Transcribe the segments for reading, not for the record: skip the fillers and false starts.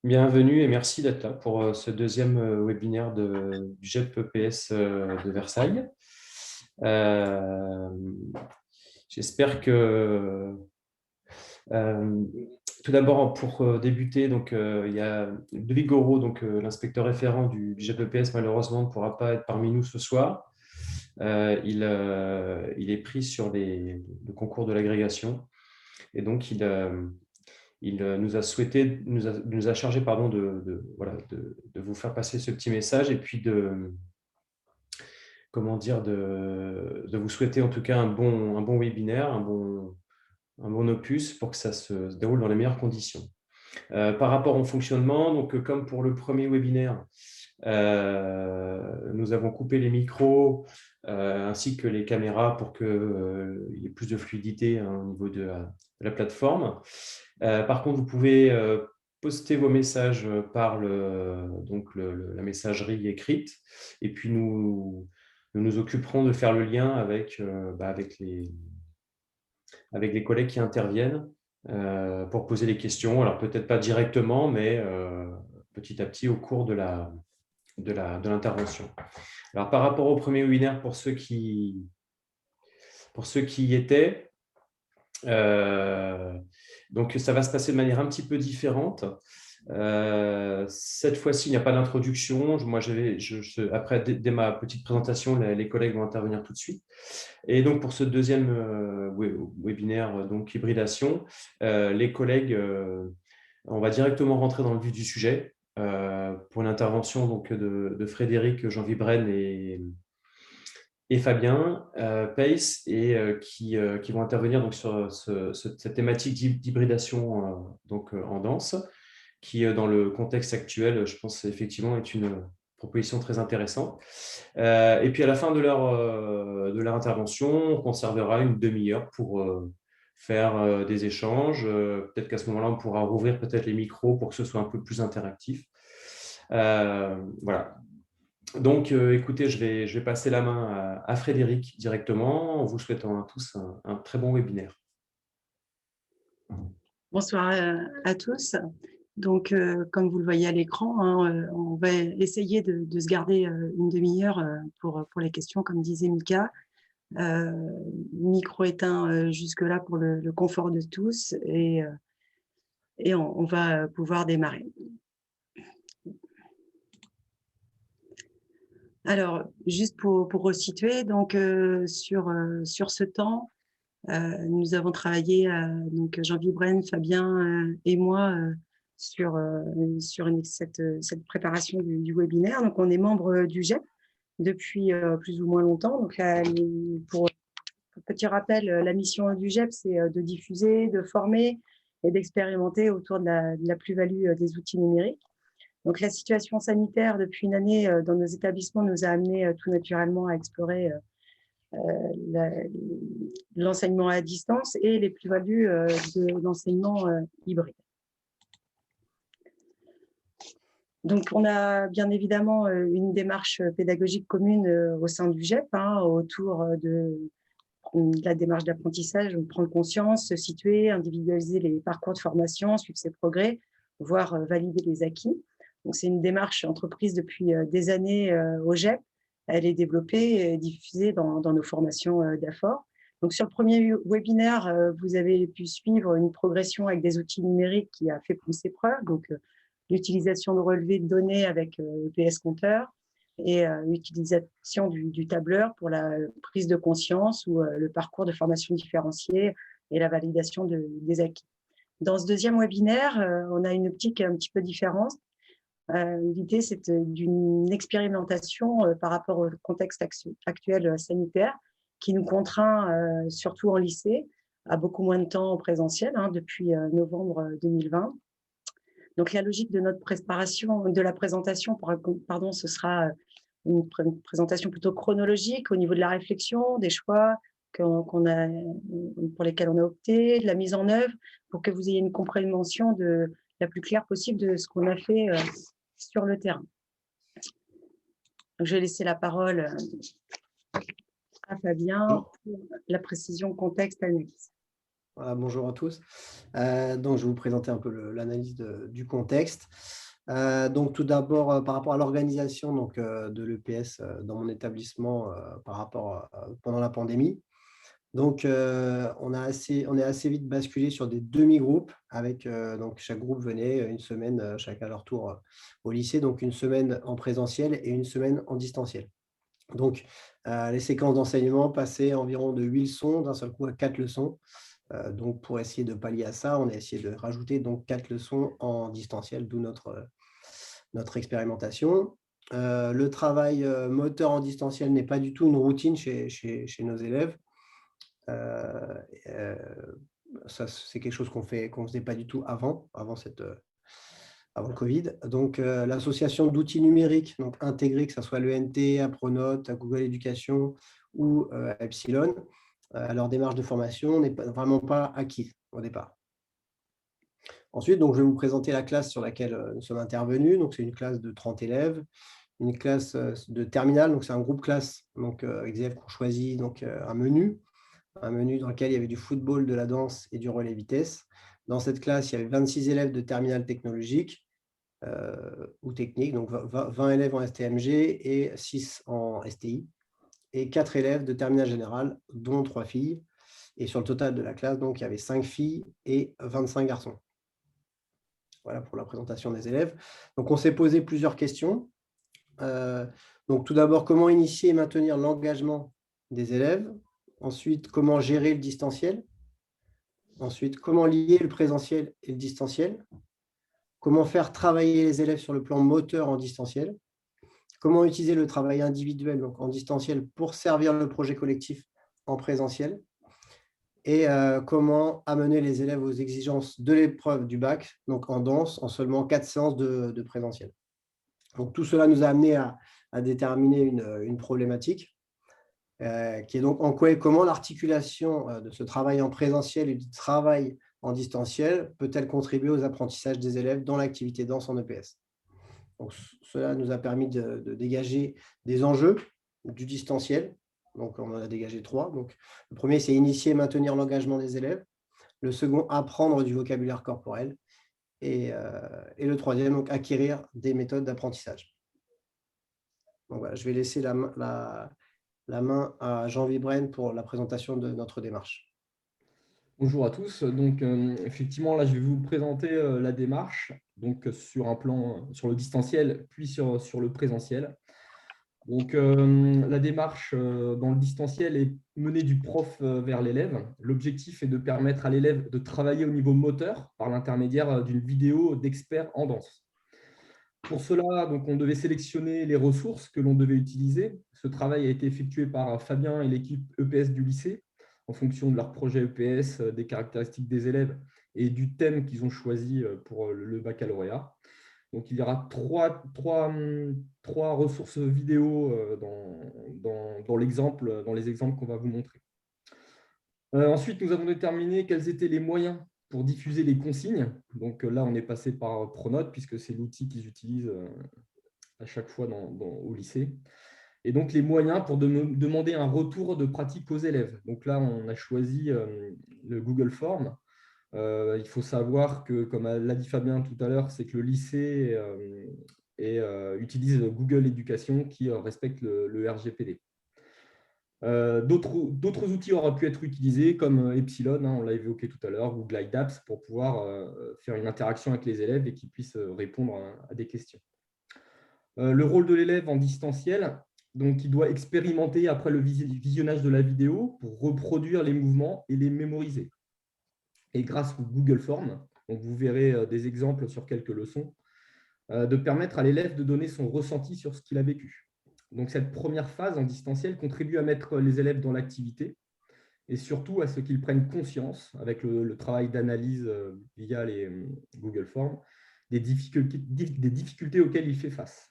Bienvenue et merci d'être là pour ce deuxième webinaire du GEP EPS de Versailles. Euh, J'espère que euh, tout d'abord pour débuter, donc il y a Ludovic Goraud, donc l'inspecteur référent du GEP EPS, malheureusement ne pourra pas être parmi nous ce soir. Il est pris sur le concours de l'agrégation et donc il nous a souhaité, nous a chargé pardon, voilà, de vous faire passer ce petit message et puis comment dire, de vous souhaiter en tout cas un bon webinaire, un bon opus pour que ça se déroule dans les meilleures conditions. Par rapport au fonctionnement, donc comme pour le premier webinaire, nous avons coupé les micros ainsi que les caméras pour qu'il y ait plus de fluidité hein, au niveau de la plateforme. Par contre, vous pouvez poster vos messages par la messagerie écrite et puis nous occuperons de faire le lien avec les collègues qui interviennent pour poser les questions. Alors peut-être pas directement, mais petit à petit au cours de l'intervention. Alors par rapport au premier webinaire, pour ceux qui y étaient, donc ça va se passer de manière un petit peu différente. Cette fois-ci, il n'y a pas d'introduction. Après, dès ma petite présentation, les collègues vont intervenir tout de suite. Et donc, pour ce deuxième webinaire, donc hybridation, les collègues, on va directement rentrer dans le vif du sujet pour l'intervention donc, de Frédéric, Jean Vibren et Fabien Pace, qui vont intervenir donc, sur cette thématique d'hybridation en danse, qui, dans le contexte actuel, je pense effectivement est une proposition très intéressante. Et puis à la fin de leur intervention, on conservera une demi-heure pour faire des échanges. Peut-être qu'à ce moment-là, on pourra rouvrir peut-être les micros pour que ce soit un peu plus interactif. Voilà. Donc, écoutez, je vais passer la main à Frédéric directement en vous souhaitant à tous un très bon webinaire. Bonsoir à tous. Donc, comme vous le voyez à l'écran, hein, on va essayer de se garder une demi-heure pour les questions, comme disait Mika. Micro éteint jusque-là pour le confort de tous et on va pouvoir démarrer. Alors, juste pour resituer, donc, sur ce temps, nous avons travaillé, donc Jean Vibren, Fabien et moi, sur cette préparation du webinaire. Donc, on est membre du GEP depuis plus ou moins longtemps. Donc, pour petit rappel, la mission du GEP, c'est de diffuser, de former et d'expérimenter autour de la plus-value des outils numériques. Donc, la situation sanitaire depuis une année dans nos établissements nous a amené tout naturellement à explorer l'enseignement à distance et les plus-values de l'enseignement hybride. Donc, on a bien évidemment une démarche pédagogique commune au sein du GEP autour de la démarche d'apprentissage, prendre conscience, se situer, individualiser les parcours de formation, suivre ses progrès, voire valider les acquis. Donc, c'est une démarche entreprise depuis des années au GEP. Elle est développée et diffusée dans nos formations d'AFOR. Donc, sur le premier webinaire, vous avez pu suivre une progression avec des outils numériques qui a fait ses preuves. Donc, l'utilisation de relevés de données avec EPS Compteur et l'utilisation du tableur pour la prise de conscience ou le parcours de formation différenciée et la validation des acquis. Dans ce deuxième webinaire, on a une optique un petit peu différente. L'idée, c'est d'une expérimentation par rapport au contexte actuel sanitaire qui nous contraint, surtout en lycée, à beaucoup moins de temps en présentiel depuis novembre 2020. Donc, la logique de notre préparation, de la présentation, pardon, ce sera une présentation plutôt chronologique au niveau de la réflexion, des choix pour lesquels on a opté, de la mise en œuvre, pour que vous ayez une compréhension la plus claire possible de ce qu'on a fait sur le terrain. Donc, je vais laisser la parole à Fabien pour la précision contexte analyse. Voilà, bonjour à tous. Donc, je vais vous présenter un peu l'analyse du contexte. Donc, tout d'abord, par rapport à l'organisation de l'EPS dans mon établissement par rapport pendant la pandémie. Donc, on est assez vite basculé sur des demi-groupes avec donc chaque groupe venait une semaine chacun à leur tour au lycée, donc une semaine en présentiel et une semaine en distanciel. Donc, les séquences d'enseignement passaient environ de 8 leçons d'un seul coup à 4 leçons. Donc, pour essayer de pallier à ça, on a essayé de rajouter donc 4 leçons en distanciel, d'où notre expérimentation. Le travail moteur en distanciel n'est pas du tout une routine chez nos élèves. Ça, c'est quelque chose qu'on ne faisait pas du tout avant le Covid. Donc, l'association d'outils numériques donc intégrés, que ce soit l'ENT, à Pronote, à Google Éducation ou à Epsilon, leur démarche de formation n'est vraiment pas acquise au départ. Ensuite, donc, je vais vous présenter la classe sur laquelle nous sommes intervenus. Donc, c'est une classe de 30 élèves, une classe de terminale. Donc, c'est un groupe classe avec des élèves qui ont choisi un menu dans lequel il y avait du football, de la danse et du relais vitesse. Dans cette classe, il y avait 26 élèves de terminale technologique ou technique, donc 20 élèves en STMG et 6 en STI, et 4 élèves de terminale générale, dont 3 filles. Et sur le total de la classe, donc, il y avait 5 filles et 25 garçons. Voilà pour la présentation des élèves. Donc, on s'est posé plusieurs questions. Donc, tout d'abord, comment initier et maintenir l'engagement des élèves? Ensuite, comment gérer le distanciel? Ensuite, comment lier le présentiel et le distanciel? Comment faire travailler les élèves sur le plan moteur en distanciel? Comment utiliser le travail individuel, donc en distanciel, pour servir le projet collectif en présentiel? Et comment amener les élèves aux exigences de l'épreuve du bac, donc en danse, en seulement 4 séances de présentiel. Donc, tout cela nous a amené à déterminer une problématique qui est donc en quoi et comment l'articulation de ce travail en présentiel et du travail en distanciel peut-elle contribuer aux apprentissages des élèves dans l'activité danse en EPS. Donc, cela nous a permis de dégager des enjeux du distanciel. Donc, on en a dégagé 3. Donc, le premier, c'est initier et maintenir l'engagement des élèves. Le second, apprendre du vocabulaire corporel. Et le troisième, donc, acquérir des méthodes d'apprentissage. Donc, voilà, je vais laisser la main à Jean Vibren pour la présentation de notre démarche. Bonjour à tous. Donc, effectivement, là, je vais vous présenter la démarche donc, sur un plan sur le distanciel, puis sur le présentiel. Donc, la démarche dans le distanciel est menée du prof vers l'élève. L'objectif est de permettre à l'élève de travailler au niveau moteur par l'intermédiaire d'une vidéo d'experts en danse. Pour cela, donc, on devait sélectionner les ressources que l'on devait utiliser. Ce travail a été effectué par Fabien et l'équipe EPS du lycée en fonction de leur projet EPS, des caractéristiques des élèves et du thème qu'ils ont choisi pour le baccalauréat. Donc, il y aura trois ressources vidéo dans les exemples qu'on va vous montrer. Ensuite, nous avons déterminé quels étaient les moyens pour diffuser les consignes. Donc là, on est passé par Pronote, puisque c'est l'outil qu'ils utilisent à chaque fois au lycée. Et donc, les moyens pour demander un retour de pratique aux élèves. Donc là, on a choisi le Google Form. Il faut savoir que, comme l'a dit Fabien tout à l'heure, c'est que le lycée utilise Google Éducation qui respecte le RGPD. D'autres outils auraient pu être utilisés comme Epsilon, on l'a évoqué tout à l'heure, ou Glide Apps pour pouvoir faire une interaction avec les élèves et qu'ils puissent répondre à des questions. Le rôle de l'élève en distanciel, donc il doit expérimenter après le visionnage de la vidéo pour reproduire les mouvements et les mémoriser. Et grâce au Google Form, donc vous verrez des exemples sur quelques leçons, de permettre à l'élève de donner son ressenti sur ce qu'il a vécu. Donc, cette première phase en distanciel contribue à mettre les élèves dans l'activité et surtout à ce qu'ils prennent conscience, avec le travail d'analyse via les Google Forms, des difficultés auxquelles il fait face.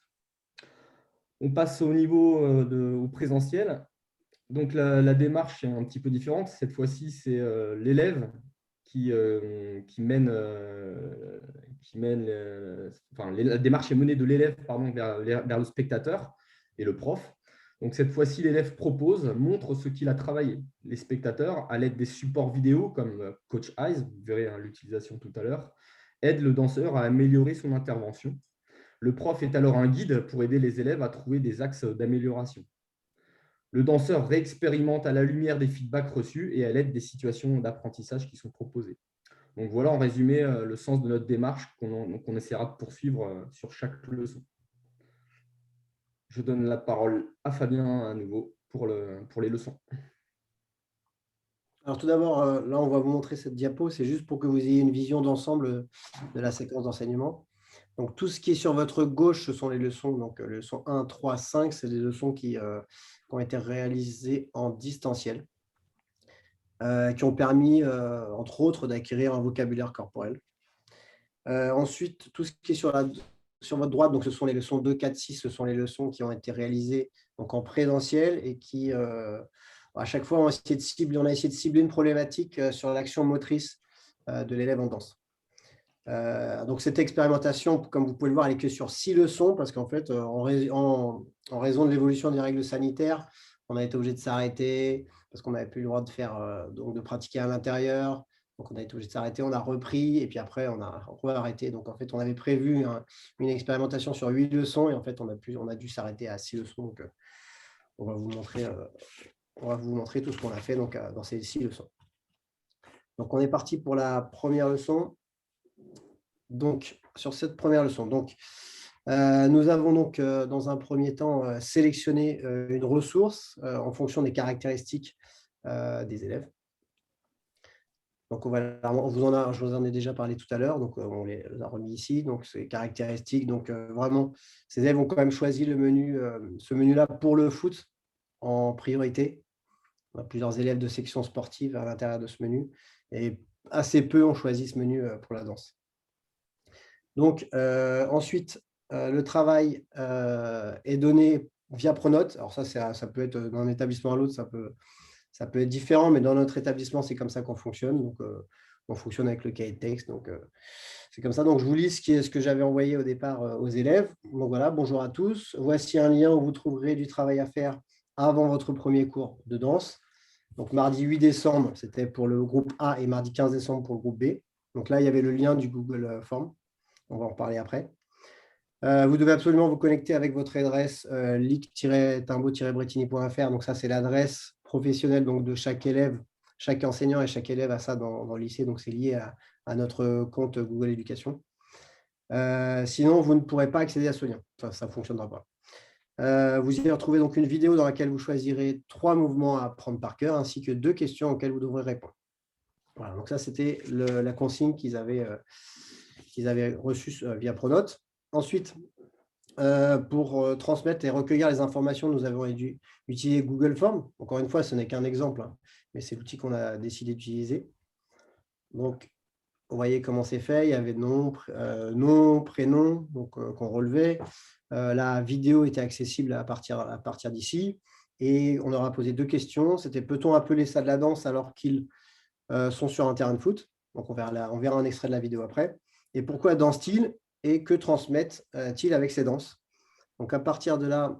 On passe au niveau au présentiel. Donc, la démarche est un petit peu différente. Cette fois-ci, c'est l'élève qui mène, la démarche est menée de l'élève vers le spectateur et le prof. Donc, cette fois-ci, l'élève propose, montre ce qu'il a travaillé. Les spectateurs, à l'aide des supports vidéo comme Coach Eyes, vous verrez l'utilisation tout à l'heure, aident le danseur à améliorer son intervention. Le prof est alors un guide pour aider les élèves à trouver des axes d'amélioration. Le danseur réexpérimente à la lumière des feedbacks reçus et à l'aide des situations d'apprentissage qui sont proposées. Donc voilà en résumé le sens de notre démarche qu'on essaiera de poursuivre sur chaque leçon. Je donne la parole à Fabien à nouveau pour les leçons. Alors tout d'abord, là, on va vous montrer cette diapo. C'est juste pour que vous ayez une vision d'ensemble de la séquence d'enseignement. Donc, tout ce qui est sur votre gauche, ce sont les leçons. Donc, leçons 1, 3, 5, c'est des leçons qui ont été réalisées en distanciel, qui ont permis, entre autres, d'acquérir un vocabulaire corporel. Ensuite, tout ce qui est sur votre droite, donc ce sont les leçons 2, 4, 6, ce sont les leçons qui ont été réalisées donc, en présentiel et qui, à chaque fois, on a essayé de cibler une problématique sur l'action motrice de l'élève en danse. Donc, cette expérimentation, comme vous pouvez le voir, elle est que sur 6 leçons parce qu'en fait, en raison de l'évolution des règles sanitaires, on a été obligé de s'arrêter parce qu'on n'avait plus le droit de faire, donc de pratiquer à l'intérieur. Donc, on a été obligé de s'arrêter, on a repris et puis après, on a arrêté. Donc, en fait, on avait prévu une expérimentation sur 8 leçons et en fait, on a dû s'arrêter à 6 leçons. Donc, on va vous montrer tout ce qu'on a fait donc, dans ces 6 leçons. Donc, on est parti pour la première leçon. Donc, sur cette première leçon, nous avons donc dans un premier temps sélectionné une ressource en fonction des caractéristiques des élèves. Donc, je vous en ai déjà parlé tout à l'heure, donc on les a remis ici. Donc, ces caractéristiques, donc vraiment, ces élèves ont quand même choisi ce menu-là pour le foot en priorité. On a plusieurs élèves de section sportive à l'intérieur de ce menu et assez peu ont choisi ce menu pour la danse. Donc, ensuite, le travail est donné via Pronote. Alors ça peut être d'un établissement à l'autre, ça peut être différent, mais dans notre établissement, c'est comme ça qu'on fonctionne. Donc, on fonctionne avec le cahier de texte. Donc, c'est comme ça. Donc, je vous lis ce que j'avais envoyé au départ aux élèves. Donc, voilà, bonjour à tous. Voici un lien où vous trouverez du travail à faire avant votre premier cours de danse. Donc, mardi 8 décembre, c'était pour le groupe A et mardi 15 décembre pour le groupe B. Donc là, il y avait le lien du Google Form. On va en reparler après. Vous devez absolument vous connecter avec votre adresse lic-timbo-brettini.fr. Donc, ça, c'est l'adresse professionnelle donc, de chaque élève. Chaque enseignant et chaque élève a ça dans le lycée. Donc, c'est lié à notre compte Google Éducation. Sinon, vous ne pourrez pas accéder à ce lien. Ça ne fonctionnera pas. Vous y retrouvez donc une vidéo dans laquelle vous choisirez 3 mouvements à apprendre par cœur ainsi que 2 questions auxquelles vous devrez répondre. Voilà, donc ça, c'était la consigne qu'ils avaient reçue via Pronote. Ensuite, pour transmettre et recueillir les informations, nous avons dû utiliser Google Form. Encore une fois, ce n'est qu'un exemple, hein, mais c'est l'outil qu'on a décidé d'utiliser. Donc, vous voyez comment c'est fait. Il y avait nom, prénom qu'on relevait. La vidéo était accessible à partir d'ici. Et on leur a posé 2 questions. C'était: peut-on appeler ça de la danse alors qu'ils sont sur un terrain de foot? Donc, on verra un extrait de la vidéo après. Et pourquoi dansent-ils et que transmettent-ils avec ces danses? Donc, à partir de là,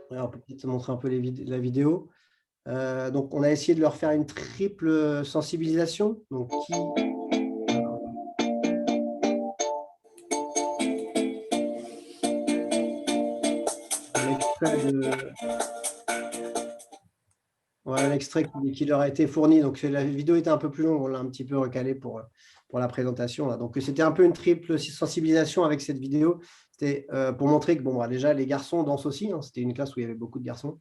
on peut peut-être montrer un peu la vidéo. Donc, on a essayé de leur faire une triple sensibilisation. Donc, l'extrait qui leur a été fourni. Donc, la vidéo était un peu plus longue. On l'a un petit peu recalé pour la présentation. Là. Donc, c'était un peu une triple sensibilisation avec cette vidéo. C'était pour montrer que déjà, les garçons dansent aussi. Hein. C'était une classe où il y avait beaucoup de garçons.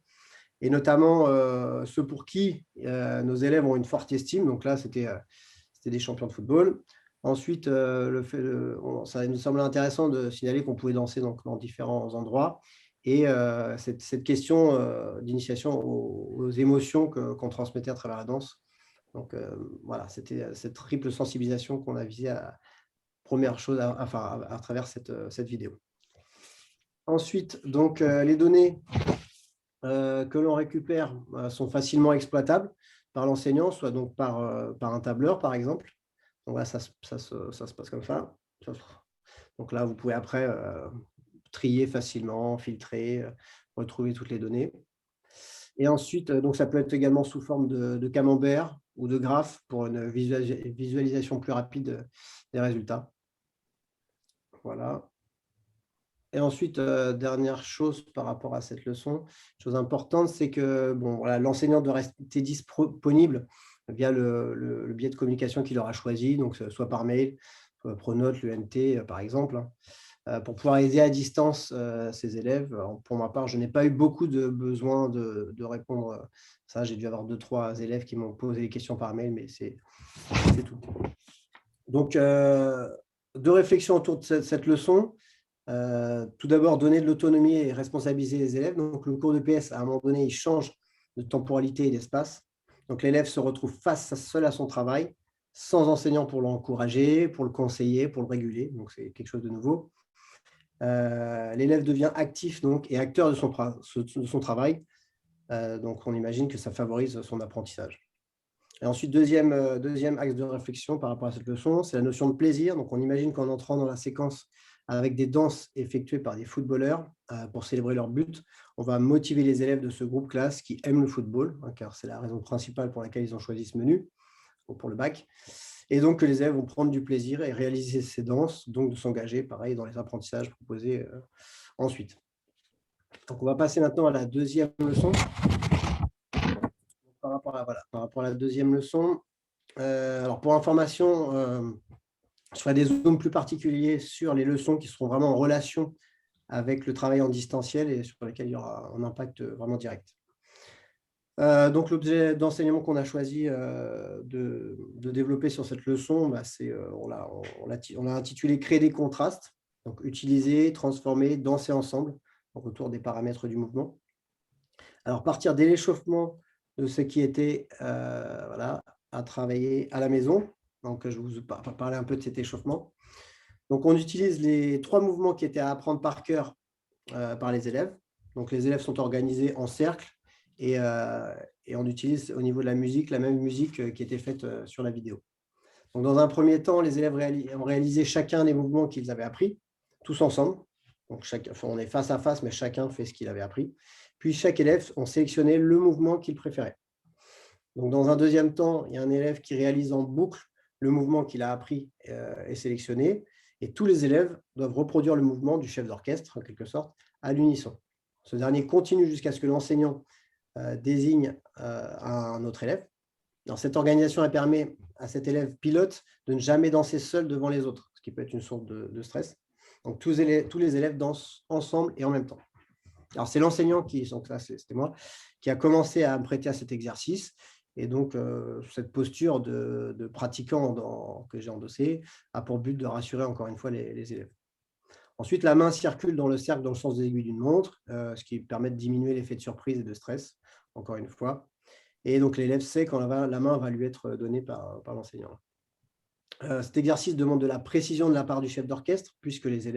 Et notamment ceux pour qui nos élèves ont une forte estime. Donc là, c'était des champions de football. Ensuite, ça nous semblait intéressant de signaler qu'on pouvait danser dans différents endroits. Et cette question d'initiation aux émotions qu'on transmettait à travers la danse. Donc, voilà, c'était cette triple sensibilisation qu'on a visée première chose à travers cette vidéo. Ensuite, donc, les données que l'on récupère sont facilement exploitables par l'enseignant, soit donc par un tableur, par exemple. Donc là, ça se passe comme ça. Donc là, vous pouvez après trier facilement, filtrer. retrouver toutes les données. Et ensuite, donc ça peut être également sous forme de camembert ou de graphe pour une visualisation plus rapide des résultats. Voilà. Et ensuite, dernière chose par rapport à cette leçon, chose importante, c'est que bon, voilà, l'enseignant doit rester disponible via le biais de communication qu'il aura choisi, donc soit par mail, soit Pronote, l'ENT par exemple, pour pouvoir aider à distance ses élèves. Alors, pour ma part, je n'ai pas eu beaucoup de besoin de répondre. Ça, j'ai dû avoir 2-3 élèves qui m'ont posé des questions par mail, mais c'est tout. Donc, deux réflexions autour de cette leçon. Tout d'abord, donner de l'autonomie et responsabiliser les élèves. Donc, le cours de PS, à un moment donné, il change de temporalité et d'espace. Donc, l'élève se retrouve seul à son travail, sans enseignant pour l'encourager, pour le conseiller, pour le réguler. Donc, c'est quelque chose de nouveau. L'élève devient actif donc, et acteur de son travail. Donc, on imagine que ça favorise son apprentissage. Et ensuite, deuxième axe de réflexion par rapport à cette leçon, c'est la notion de plaisir. Donc, on imagine qu'en entrant dans la séquence avec des danses effectuées par des footballeurs pour célébrer leur but, on va motiver les élèves de ce groupe classe qui aiment le football, car c'est la raison principale pour laquelle ils ont choisi ce menu, pour le bac. Et donc, que les élèves vont prendre du plaisir et réaliser ces danses, donc de s'engager, pareil, dans les apprentissages proposés ensuite. Donc, on va passer maintenant à la deuxième leçon. Par rapport à la deuxième leçon, alors pour information, je ferai des zooms plus particuliers sur les leçons qui seront vraiment en relation avec le travail en distanciel et sur lesquelles il y aura un impact vraiment direct. Donc, l'objet d'enseignement qu'on a choisi de développer sur cette leçon, on l'a intitulé « Créer des contrastes », donc utiliser, transformer, danser ensemble, donc autour des paramètres du mouvement. Alors, partir dès l'échauffement de ce qui était à travailler à la maison. Donc, je vous parler un peu de cet échauffement. Donc, on utilise les 3 mouvements qui étaient à apprendre par cœur par les élèves. Donc, les élèves sont organisés en cercle et on utilise au niveau de la musique, la même musique qui était faite sur la vidéo. Donc, dans un premier temps, les élèves ont réalisé chacun les mouvements qu'ils avaient appris, tous ensemble. Donc, on est face à face, mais chacun fait ce qu'il avait appris. Puis, chaque élève a sélectionné le mouvement qu'il préférait. Donc, dans un deuxième temps, il y a un élève qui réalise en boucle le mouvement qu'il a appris et sélectionné. Et tous les élèves doivent reproduire le mouvement du chef d'orchestre, en quelque sorte, à l'unisson. Ce dernier continue jusqu'à ce que l'enseignant désigne un autre élève. Alors, cette organisation elle permet à cet élève pilote de ne jamais danser seul devant les autres, ce qui peut être une source de stress. Donc, tous les élèves dansent ensemble et en même temps. Alors, c'est l'enseignant donc ça, c'était moi, qui a commencé à me prêter à cet exercice. Et donc, cette posture de pratiquant que j'ai endossée a pour but de rassurer encore une fois les élèves. Ensuite, la main circule dans le cercle dans le sens des aiguilles d'une montre, ce qui permet de diminuer l'effet de surprise et de stress, encore une fois. Et donc, l'élève sait quand la main va lui être donnée par l'enseignant. Cet exercice demande de la précision de la part du chef d'orchestre, puisque les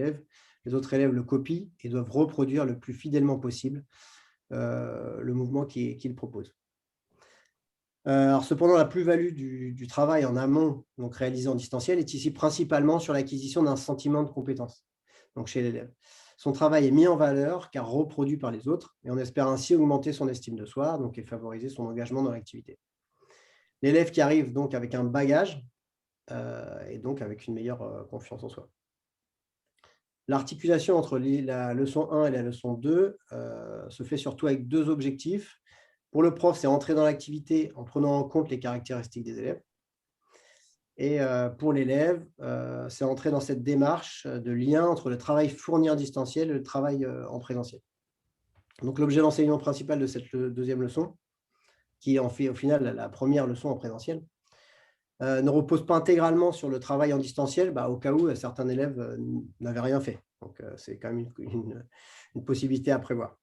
autres élèves le copient et doivent reproduire le plus fidèlement possible le mouvement qu'il propose. Alors, cependant, la plus-value du travail en amont, donc réalisé en distanciel, est ici principalement sur l'acquisition d'un sentiment de compétence donc chez l'élève. Son travail est mis en valeur car reproduit par les autres et on espère ainsi augmenter son estime de soi donc, et favoriser son engagement dans l'activité. L'élève qui arrive donc avec un bagage et donc avec une meilleure confiance en soi. L'articulation entre la leçon 1 et la leçon 2 se fait surtout avec 2 objectifs. Pour le prof, c'est entrer dans l'activité en prenant en compte les caractéristiques des élèves. Et pour l'élève, c'est entrer dans cette démarche de lien entre le travail fourni en distanciel et le travail en présentiel. Donc, l'objet d'enseignement principal de cette deuxième leçon, qui en fait au final la première leçon en présentiel, ne repose pas intégralement sur le travail en distanciel, au cas où certains élèves n'avaient rien fait. Donc, c'est quand même une possibilité à prévoir.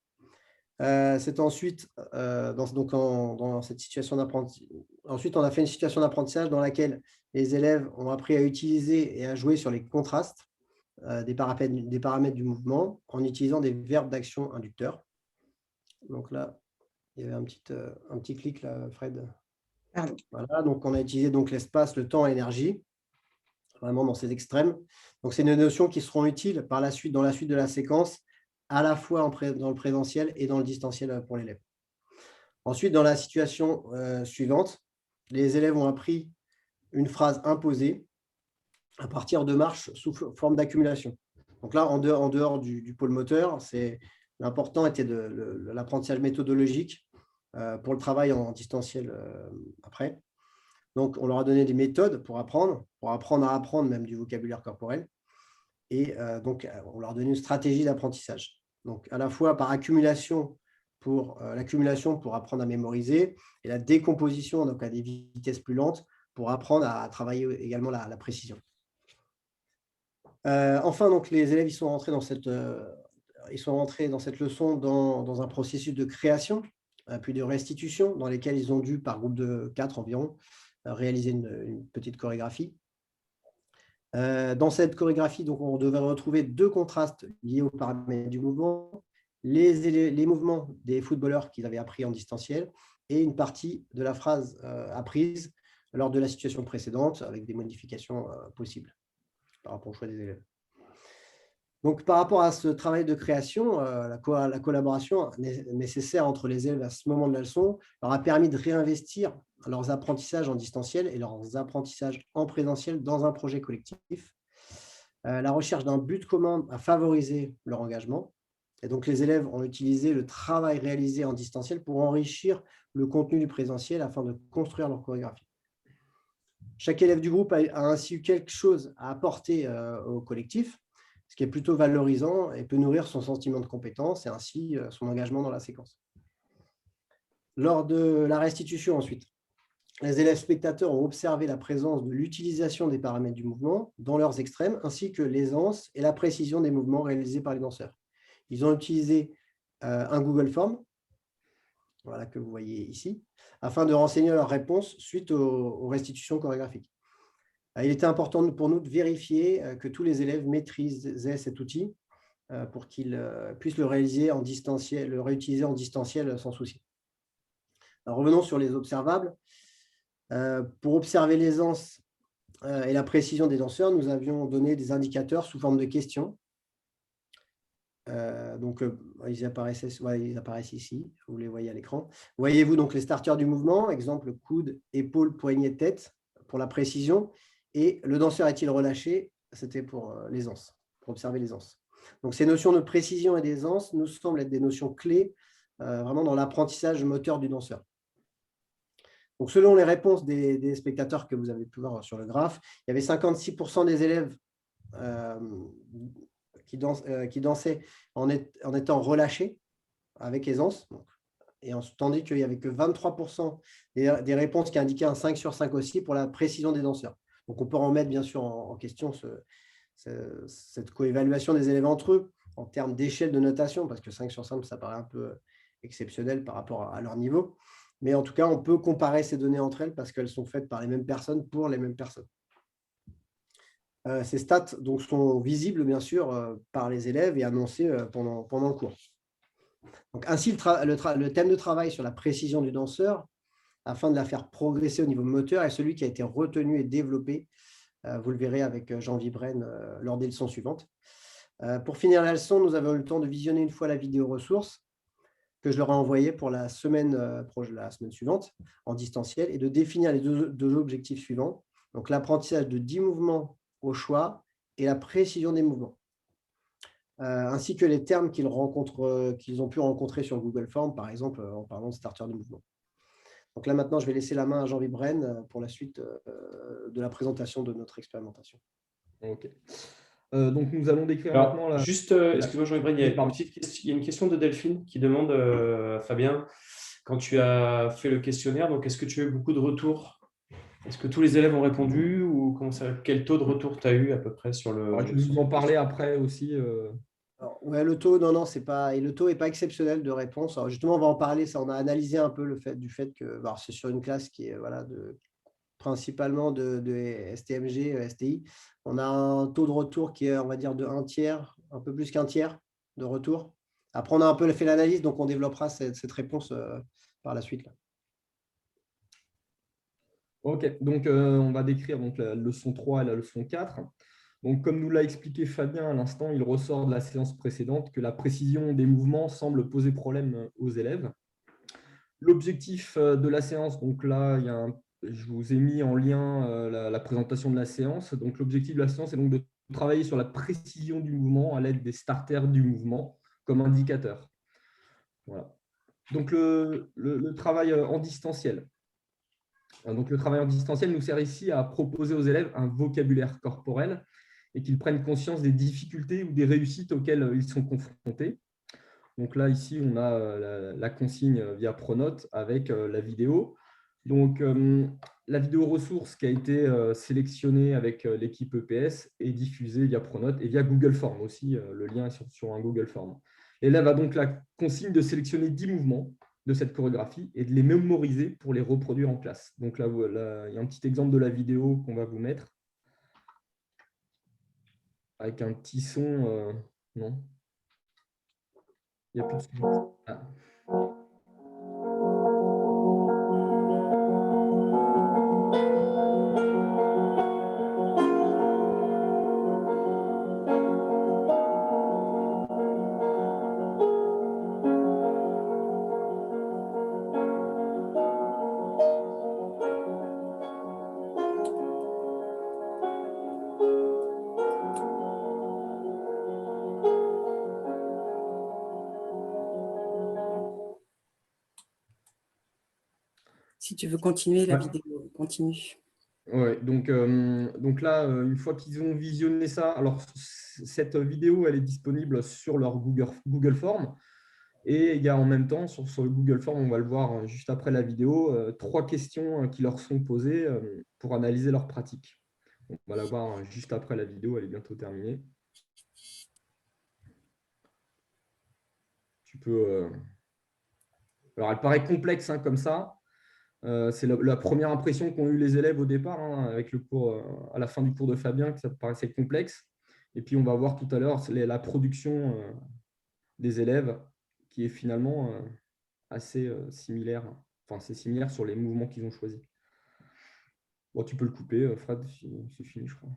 C'est ensuite, dans cette situation d'apprentissage. Ensuite, on a fait une situation d'apprentissage dans laquelle les élèves ont appris à utiliser et à jouer sur les contrastes des paramètres du mouvement en utilisant des verbes d'action inducteurs. Donc là, il y avait un petit clic là, Fred. Pardon. Voilà, donc on a utilisé donc l'espace, le temps et l'énergie, vraiment dans ces extrêmes. Donc, c'est des notions qui seront utiles par la suite, dans la suite de la séquence, à la fois dans le présentiel et dans le distanciel pour l'élève. Ensuite, dans la situation suivante, les élèves ont appris une phrase imposée à partir de marches sous forme d'accumulation. Donc là, en dehors du pôle moteur, l'important était l'apprentissage méthodologique pour le travail en distanciel après. Donc, on leur a donné des méthodes pour apprendre à apprendre même du vocabulaire corporel. Et donc, on leur a donné une stratégie d'apprentissage. Donc, à la fois par accumulation l'accumulation pour apprendre à mémoriser et la décomposition donc à des vitesses plus lentes pour apprendre à travailler également la précision. Enfin, donc, les élèves ils sont rentrés dans cette leçon dans un processus de création, puis de restitution, dans lesquels ils ont dû, par groupe de 4 environ, réaliser une petite chorégraphie. Dans cette chorégraphie, donc, on devait retrouver 2 contrastes liés aux paramètres du mouvement, les mouvements des footballeurs qu'ils avaient appris en distanciel et une partie de la phrase apprise lors de la situation précédente avec des modifications possibles par rapport au choix des élèves. Donc, par rapport à ce travail de création, la collaboration nécessaire entre les élèves à ce moment de la leçon leur a permis de réinvestir leurs apprentissages en distanciel et leurs apprentissages en présentiel dans un projet collectif. La recherche d'un but commun a favorisé leur engagement. Et donc, les élèves ont utilisé le travail réalisé en distanciel pour enrichir le contenu du présentiel afin de construire leur chorégraphie. Chaque élève du groupe a ainsi eu quelque chose à apporter au collectif, ce qui est plutôt valorisant et peut nourrir son sentiment de compétence et ainsi son engagement dans la séquence. Lors de la restitution ensuite, les élèves spectateurs ont observé la présence de l'utilisation des paramètres du mouvement dans leurs extrêmes, ainsi que l'aisance et la précision des mouvements réalisés par les danseurs. Ils ont utilisé un Google Form, voilà, que vous voyez ici, afin de renseigner leurs réponses suite aux restitutions chorégraphiques. Il était important pour nous de vérifier que tous les élèves maîtrisaient cet outil pour qu'ils puissent le réutiliser en distanciel sans souci. Alors, revenons sur les observables. Pour observer l'aisance et la précision des danseurs, nous avions donné des indicateurs sous forme de questions. Donc, ils apparaissent ici, vous les voyez à l'écran. Voyez-vous donc les starters du mouvement, exemple coude, épaule, poignet, tête, pour la précision. Et le danseur est-il relâché? C'était pour l'aisance, pour observer l'aisance. Donc, ces notions de précision et d'aisance nous semblent être des notions clés vraiment dans l'apprentissage moteur du danseur. Donc, selon les réponses des spectateurs que vous avez pu voir sur le graphe, il y avait 56% des élèves qui dansaient en étant relâchés avec aisance, tandis qu'il n'y avait que 23% des réponses qui indiquaient un 5 sur 5 aussi pour la précision des danseurs. Donc, on peut remettre bien sûr en question cette coévaluation des élèves entre eux en termes d'échelle de notation, parce que 5 sur 5, ça paraît un peu exceptionnel par rapport à leur niveau. Mais en tout cas, on peut comparer ces données entre elles parce qu'elles sont faites par les mêmes personnes pour les mêmes personnes. Ces stats donc, sont visibles, bien sûr, par les élèves et annoncés pendant le cours. Donc, ainsi, le thème de travail sur la précision du danseur, afin de la faire progresser au niveau moteur, est celui qui a été retenu et développé, vous le verrez avec Jean Vibren lors des leçons suivantes. Pour finir la leçon, nous avons eu le temps de visionner une fois la vidéo ressource que je leur ai envoyée pour la semaine suivante en distanciel et de définir les deux objectifs suivants. Donc, l'apprentissage de 10 mouvements au choix et la précision des mouvements, ainsi que les termes qu'ils ont pu rencontrer sur Google Form, par exemple, en parlant de starter de mouvement. Donc là, maintenant, je vais laisser la main à Jean Vibren pour la suite de la présentation de notre expérimentation. OK. Donc, nous allons décrire Alors, maintenant… juste, excuse-moi Jean Vibren, il y a une question de Delphine qui demande, Fabien, quand tu as fait le questionnaire, donc est-ce que tu as eu beaucoup de retours? Est-ce que tous les élèves ont répondu ou quel taux de retour tu as eu à peu près sur le… Je vais vous en parler après aussi. Alors, ouais, le taux, non, c'est pas, et le taux n'est pas exceptionnel de réponse. Alors, justement, on va en parler. Ça, on a analysé un peu du fait que c'est sur une classe qui est principalement de STMG, STI. On a un taux de retour qui est, on va dire, de un tiers, un peu plus qu'un tiers de retour. Après, on a un peu fait l'analyse, donc on développera cette réponse par la suite. Là. OK, donc on va décrire donc, la leçon 3 et la leçon 4. Donc, comme nous l'a expliqué Fabien à l'instant, il ressort de la séance précédente que la précision des mouvements semble poser problème aux élèves. L'objectif de la séance, donc là, je vous ai mis en lien la présentation de la séance. Donc, l'objectif de la séance est donc de travailler sur la précision du mouvement à l'aide des starters du mouvement comme indicateur. Voilà. Donc, le travail en distanciel. Donc, le travail en distanciel nous sert ici à proposer aux élèves un vocabulaire corporel et qu'ils prennent conscience des difficultés ou des réussites auxquelles ils sont confrontés. Donc là, ici, on a la consigne via Pronote avec la vidéo. Donc, la vidéo ressource qui a été sélectionnée avec l'équipe EPS est diffusée via Pronote et via Google Form aussi. Le lien est sur un Google Form. L'élève a donc la consigne de sélectionner 10 mouvements de cette chorégraphie et de les mémoriser pour les reproduire en classe. Donc là, il y a un petit exemple de la vidéo qu'on va vous mettre avec un petit son. Non, il n'y a plus de son. Ah. Si tu veux continuer la vidéo, continue. Ouais, donc là, une fois qu'ils ont visionné ça, alors cette vidéo, elle est disponible sur leur Google Form. Et il y a en même temps, sur le Google Form, on va le voir juste après la vidéo, 3 questions qui leur sont posées pour analyser leur pratique. On va la voir juste après la vidéo, elle est bientôt terminée. Tu peux. Alors, elle paraît complexe comme ça. C'est la première impression qu'ont eu les élèves au départ, avec le cours, à la fin du cours de Fabien, que ça paraissait complexe. Et puis, on va voir tout à l'heure la production des élèves, qui est finalement assez similaire. Enfin, c'est similaire sur les mouvements qu'ils ont choisis. Bon, tu peux le couper, Fred, c'est fini, je crois.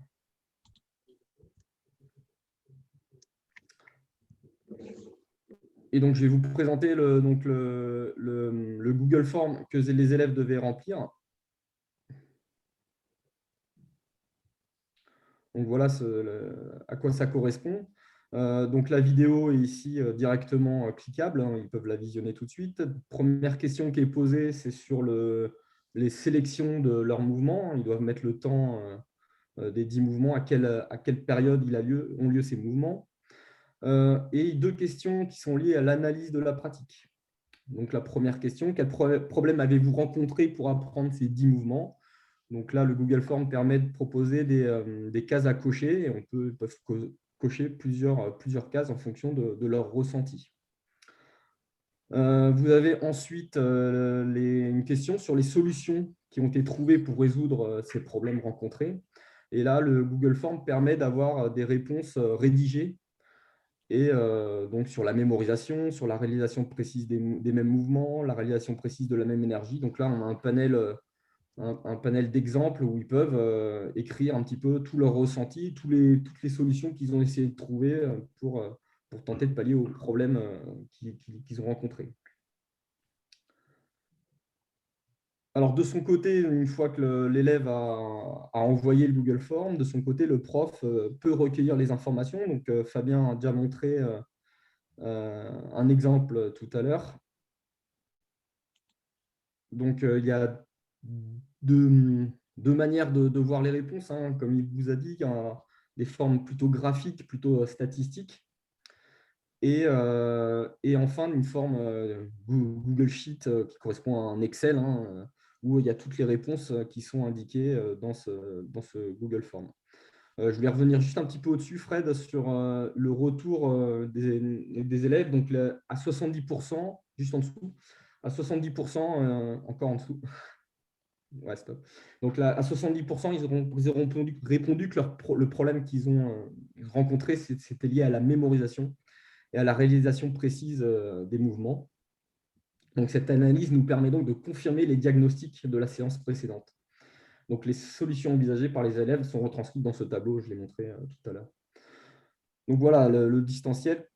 Et donc, je vais vous présenter le Google Form que les élèves devaient remplir. Donc, voilà à quoi ça correspond. Donc, la vidéo est ici directement cliquable. Ils peuvent la visionner tout de suite. Première question qui est posée, c'est sur les sélections de leurs mouvements. Ils doivent mettre le temps des 10 mouvements, à quelle période ont lieu ces mouvements. Et 2 questions qui sont liées à l'analyse de la pratique. Donc, la première question, quel problème avez-vous rencontré pour apprendre ces 10 mouvements? Donc là, le Google Form permet de proposer des cases à cocher et ils peuvent cocher plusieurs cases en fonction de leur ressenti. Vous avez ensuite une question sur les solutions qui ont été trouvées pour résoudre ces problèmes rencontrés. Et là, le Google Form permet d'avoir des réponses rédigées et donc sur la mémorisation, sur la réalisation précise des mêmes mouvements, la réalisation précise de la même énergie. Donc là, on a un panel d'exemples où ils peuvent écrire un petit peu tout leur ressenti, toutes les solutions qu'ils ont essayé de trouver pour tenter de pallier aux problèmes qu'ils ont rencontrés. Alors, de son côté, une fois que l'élève a envoyé le Google Form, de son côté, le prof peut recueillir les informations. Donc, Fabien a déjà montré un exemple tout à l'heure. Donc, il y a deux manières de voir les réponses. Comme il vous a dit, il y a des formes plutôt graphiques, plutôt statistiques. Et enfin, une forme Google Sheet qui correspond à un Excel, où il y a toutes les réponses qui sont indiquées dans ce Google Form. Je vais revenir juste un petit peu au-dessus, Fred, sur le retour des élèves. Donc, à 70%, juste en dessous, à 70%, encore en dessous. Ouais, stop. Donc, là, à 70%, ils auront répondu que le problème qu'ils ont rencontré, c'était lié à la mémorisation et à la réalisation précise des mouvements. Donc, cette analyse nous permet donc de confirmer les diagnostics de la séance précédente. Donc, les solutions envisagées par les élèves sont retranscrites dans ce tableau, je l'ai montré tout à l'heure. Donc, voilà, le distanciel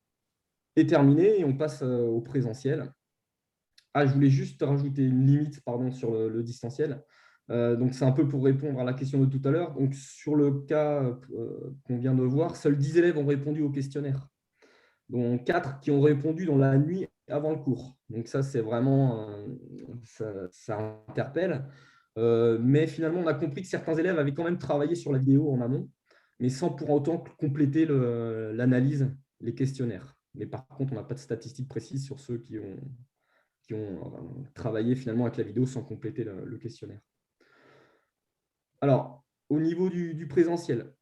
est terminé et on passe au présentiel. Ah, je voulais juste rajouter une limite sur le distanciel. Donc, c'est un peu pour répondre à la question de tout à l'heure. Donc, sur le cas qu'on vient de voir, seuls 10 élèves ont répondu au questionnaire, dont 4 qui ont répondu dans la nuit avant le cours. Donc, ça, c'est vraiment, ça interpelle. Mais finalement, on a compris que certains élèves avaient quand même travaillé sur la vidéo en amont, mais sans pour autant compléter l'analyse, les questionnaires. Mais par contre, on n'a pas de statistiques précises sur ceux qui ont travaillé finalement avec la vidéo sans compléter le questionnaire. Alors, au niveau du présentiel,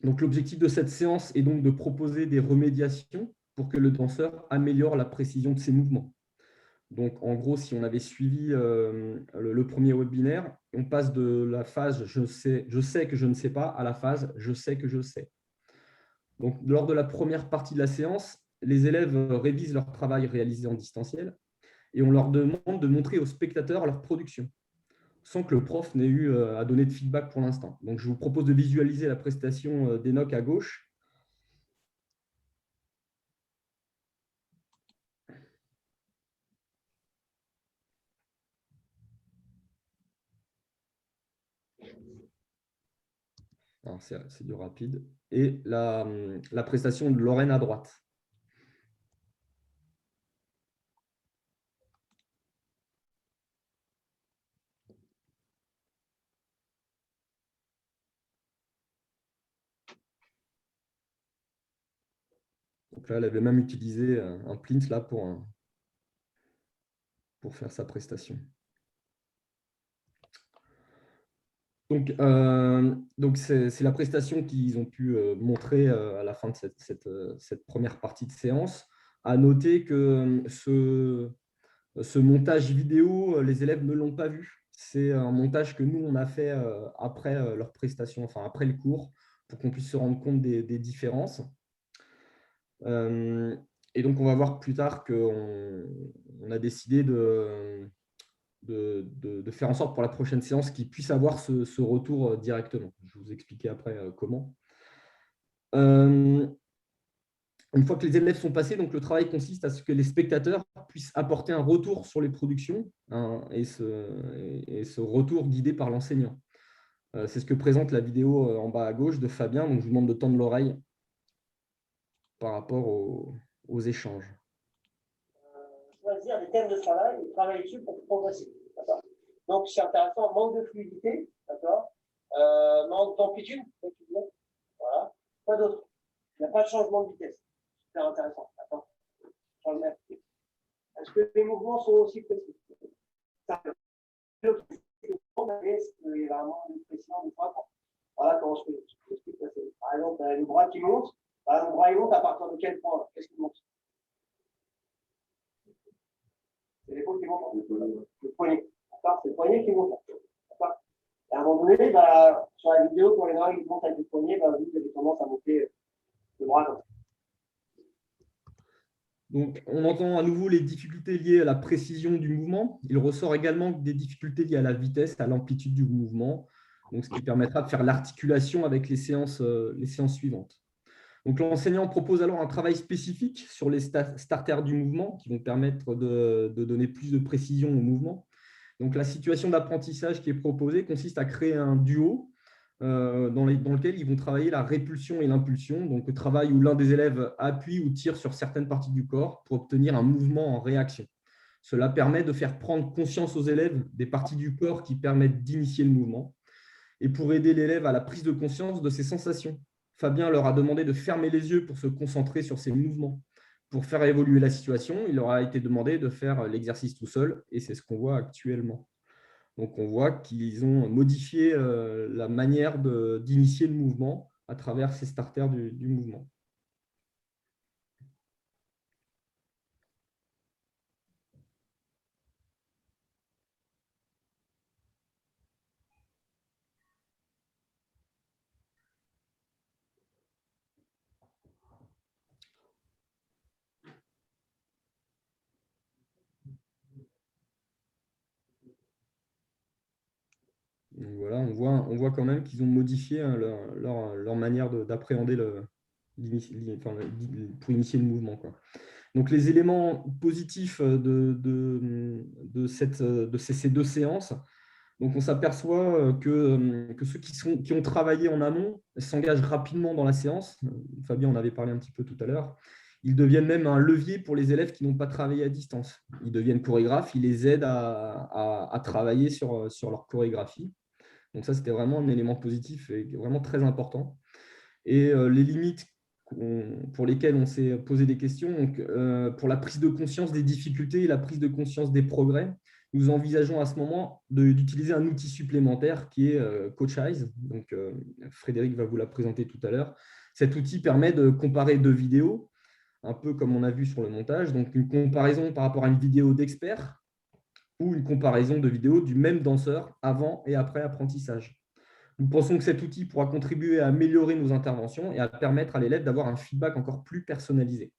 donc l'objectif de cette séance est donc de proposer des remédiations pour que le danseur améliore la précision de ses mouvements. Donc, en gros, si on avait suivi le premier webinaire, on passe de la phase je sais que je ne sais pas à la phase je sais que je sais. Donc, lors de la première partie de la séance, les élèves révisent leur travail réalisé en distanciel et on leur demande de montrer aux spectateurs leur production, sans que le prof n'ait eu à donner de feedback pour l'instant. Donc, je vous propose de visualiser la prestation d'Enoch à gauche. C'est du rapide. Et la prestation de Lorraine à droite. Donc là, elle avait même utilisé un plint là pour faire sa prestation. Donc c'est la prestation qu'ils ont pu montrer à la fin de cette première partie de séance. À noter que ce montage vidéo, les élèves ne l'ont pas vu. C'est un montage que nous, on a fait après leur prestation, enfin après le cours, pour qu'on puisse se rendre compte des différences. Et donc, on va voir plus tard qu'on a décidé de faire en sorte pour la prochaine séance qu'ils puissent avoir ce retour directement. Je vais vous expliquer après comment. Une fois que les élèves sont passés, donc le travail consiste à ce que les spectateurs puissent apporter un retour sur les productions, hein, et ce retour guidé par l'enseignant. C'est ce que présente la vidéo en bas à gauche de Fabien. Donc, je vous demande de tendre l'oreille par rapport aux échanges. Choisir des thèmes de travail et travailler dessus pour progresser. Donc, c'est intéressant, manque de fluidité, manque d'amplitude, voilà. Quoi d'autre? Il n'y a pas de changement de vitesse. Super intéressant. Est-ce que les mouvements sont aussi précis? C'est vraiment une précision des fois. Voilà comment je peux expliquer. Par exemple, le bras qui monte. Le bras il monte à partir de quel point? Qu'est-ce qui monte? C'est l'épaule qui monte. Le poignet. C'est le poignet qui monte. Et à un moment donné, sur la vidéo, quand les bras montent avec le poignet, vous avez tendance à monter le bras. Donc, on entend à nouveau les difficultés liées à la précision du mouvement. Il ressort également des difficultés liées à la vitesse, à l'amplitude du mouvement, donc ce qui permettra de faire l'articulation avec les séances suivantes. Donc, l'enseignant propose alors un travail spécifique sur les starters du mouvement qui vont permettre de donner plus de précision au mouvement. Donc, la situation d'apprentissage qui est proposée consiste à créer un duo dans lequel ils vont travailler la répulsion et l'impulsion, donc le travail où l'un des élèves appuie ou tire sur certaines parties du corps pour obtenir un mouvement en réaction. Cela permet de faire prendre conscience aux élèves des parties du corps qui permettent d'initier le mouvement et pour aider l'élève à la prise de conscience de ses sensations. Fabien leur a demandé de fermer les yeux pour se concentrer sur ses mouvements. Pour faire évoluer la situation, il leur a été demandé de faire l'exercice tout seul et c'est ce qu'on voit actuellement. Donc, on voit qu'ils ont modifié la manière d'initier le mouvement à travers ces starters du mouvement. Donc, voilà, on voit quand même qu'ils ont modifié hein, leur manière d'appréhender pour initier le mouvement, quoi. Donc, les éléments positifs de ces deux séances, donc on s'aperçoit que ceux qui ont travaillé en amont s'engagent rapidement dans la séance. Fabien en avait parlé un petit peu tout à l'heure. Ils deviennent même un levier pour les élèves qui n'ont pas travaillé à distance. Ils deviennent chorégraphes, ils les aident à travailler sur leur chorégraphie. Donc ça, c'était vraiment un élément positif et vraiment très important. Et les limites pour lesquelles on s'est posé des questions, donc, pour la prise de conscience des difficultés et la prise de conscience des progrès, nous envisageons à ce moment d'utiliser un outil supplémentaire qui est Coach Eyes. Donc, Frédéric va vous la présenter tout à l'heure. Cet outil permet de comparer deux vidéos, un peu comme on a vu sur le montage. Donc, une comparaison par rapport à une vidéo d'expert ou une comparaison de vidéos du même danseur avant et après apprentissage. Nous pensons que cet outil pourra contribuer à améliorer nos interventions et à permettre à l'élève d'avoir un feedback encore plus personnalisé.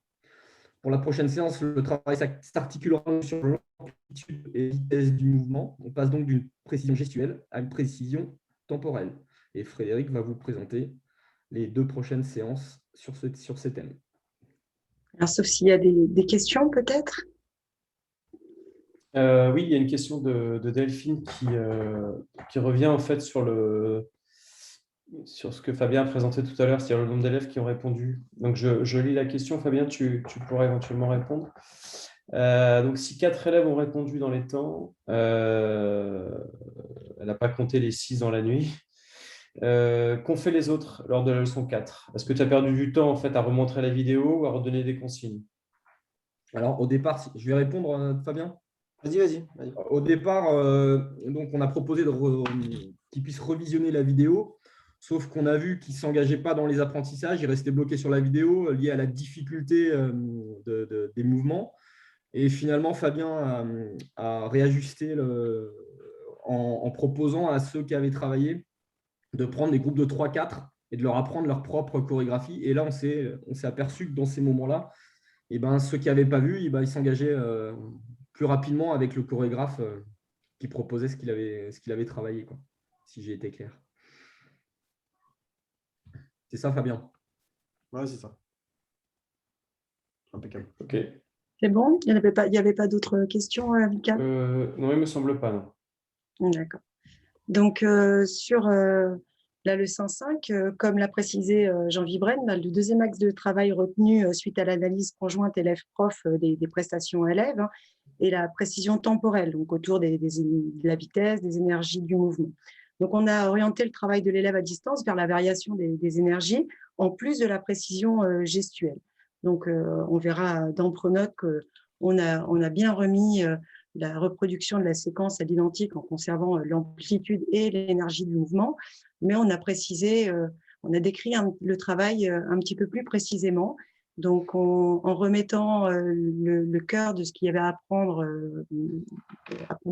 Pour la prochaine séance, le travail s'articulera sur l'amplitude et la vitesse du mouvement. On passe donc d'une précision gestuelle à une précision temporelle. Et Frédéric va vous présenter les 2 prochaines séances sur ces thèmes. Alors, sauf s'il y a des questions peut-être. Oui, il y a une question de Delphine qui revient en fait sur ce que Fabien a présenté tout à l'heure, c'est-à-dire le nombre d'élèves qui ont répondu. Donc, je lis la question. Fabien, tu pourras éventuellement répondre. Donc, si 4 élèves ont répondu dans les temps, elle n'a pas compté les 6 dans la nuit. Qu'ont fait les autres lors de la leçon 4? Est-ce que tu as perdu du temps en fait, à remontrer la vidéo ou à redonner des consignes? Alors, au départ, je vais répondre, Fabien. Vas-y. Au départ, donc on a proposé qu'ils puissent revisionner la vidéo, sauf qu'on a vu qu'ils ne s'engageaient pas dans les apprentissages, ils restaient bloqués sur la vidéo lié à la difficulté des mouvements. Et finalement, Fabien a réajusté en proposant à ceux qui avaient travaillé de prendre des groupes de 3-4 et de leur apprendre leur propre chorégraphie. Et là, on s'est aperçu que dans ces moments-là, ceux qui n'avaient pas vu, ils s'engageaient plus rapidement avec le chorégraphe qui proposait ce qu'il avait travaillé, quoi, si j'ai été clair. C'est ça, Fabien? Ouais, c'est ça. Impeccable. Ok. C'est bon? Il n'y avait pas d'autres questions, Vika? Non, il ne me semble pas, non. D'accord. Donc, sur la leçon 5, comme l'a précisé Jean Vibren, le deuxième axe de travail retenu suite à l'analyse conjointe élève-prof des prestations élèves et la précision temporelle, donc autour de la vitesse, des énergies du mouvement. Donc, on a orienté le travail de l'élève à distance vers la variation des énergies, en plus de la précision gestuelle. Donc, on verra dans Pronote qu'on a bien remis la reproduction de la séquence à l'identique en conservant l'amplitude et l'énergie du mouvement, mais on a précisé, on a décrit le travail un petit peu plus précisément. Donc, en remettant le cœur de ce qu'il y avait à apprendre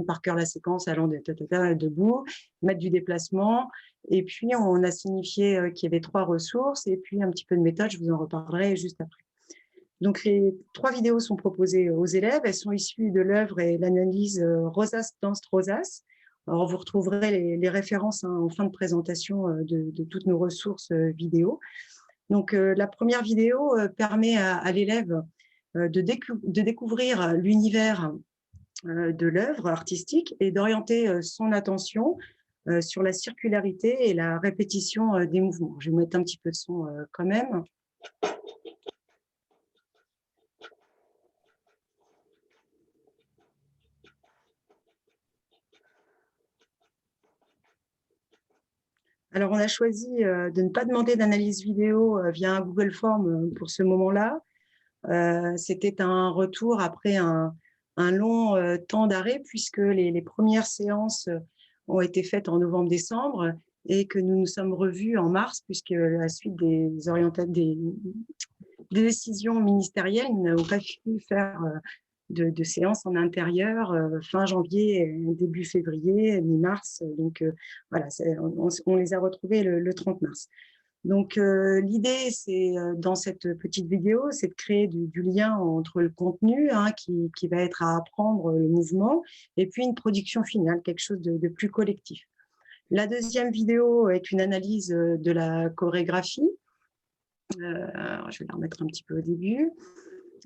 par cœur la séquence allant debout, mettre du déplacement, et puis on a signifié qu'il y avait 3 ressources, et puis un petit peu de méthode, je vous en reparlerai juste après. Donc, les 3 vidéos sont proposées aux élèves. Elles sont issues de l'œuvre et l'analyse Rosas Danse Rosas. Alors, vous retrouverez les références en fin de présentation de toutes nos ressources vidéo. Donc, la première vidéo permet à l'élève de découvrir l'univers de l'œuvre artistique et d'orienter son attention sur la circularité et la répétition des mouvements. Je vais vous mettre un petit peu de son quand même. Alors, on a choisi de ne pas demander d'analyse vidéo via un Google Form pour ce moment-là. C'était un retour après un long temps d'arrêt puisque les premières séances ont été faites en novembre-décembre et que nous nous sommes revus en mars puisque la suite des décisions ministérielles, nous n'avons pas pu faire de séances en intérieur fin janvier, début février, mi-mars. Donc, voilà, on les a retrouvés le 30 mars. Donc, l'idée, c'est dans cette petite vidéo, c'est de créer du lien entre le contenu qui va être à apprendre le mouvement et puis une production finale, quelque chose de plus collectif. La deuxième vidéo est une analyse de la chorégraphie. Alors, je vais la remettre un petit peu au début.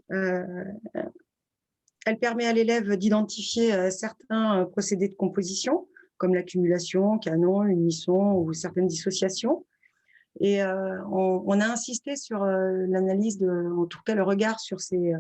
Elle permet à l'élève d'identifier certains procédés de composition, comme l'accumulation, canon, unisson ou certaines dissociations. Et on a insisté sur l'analyse, en tout cas le regard sur ces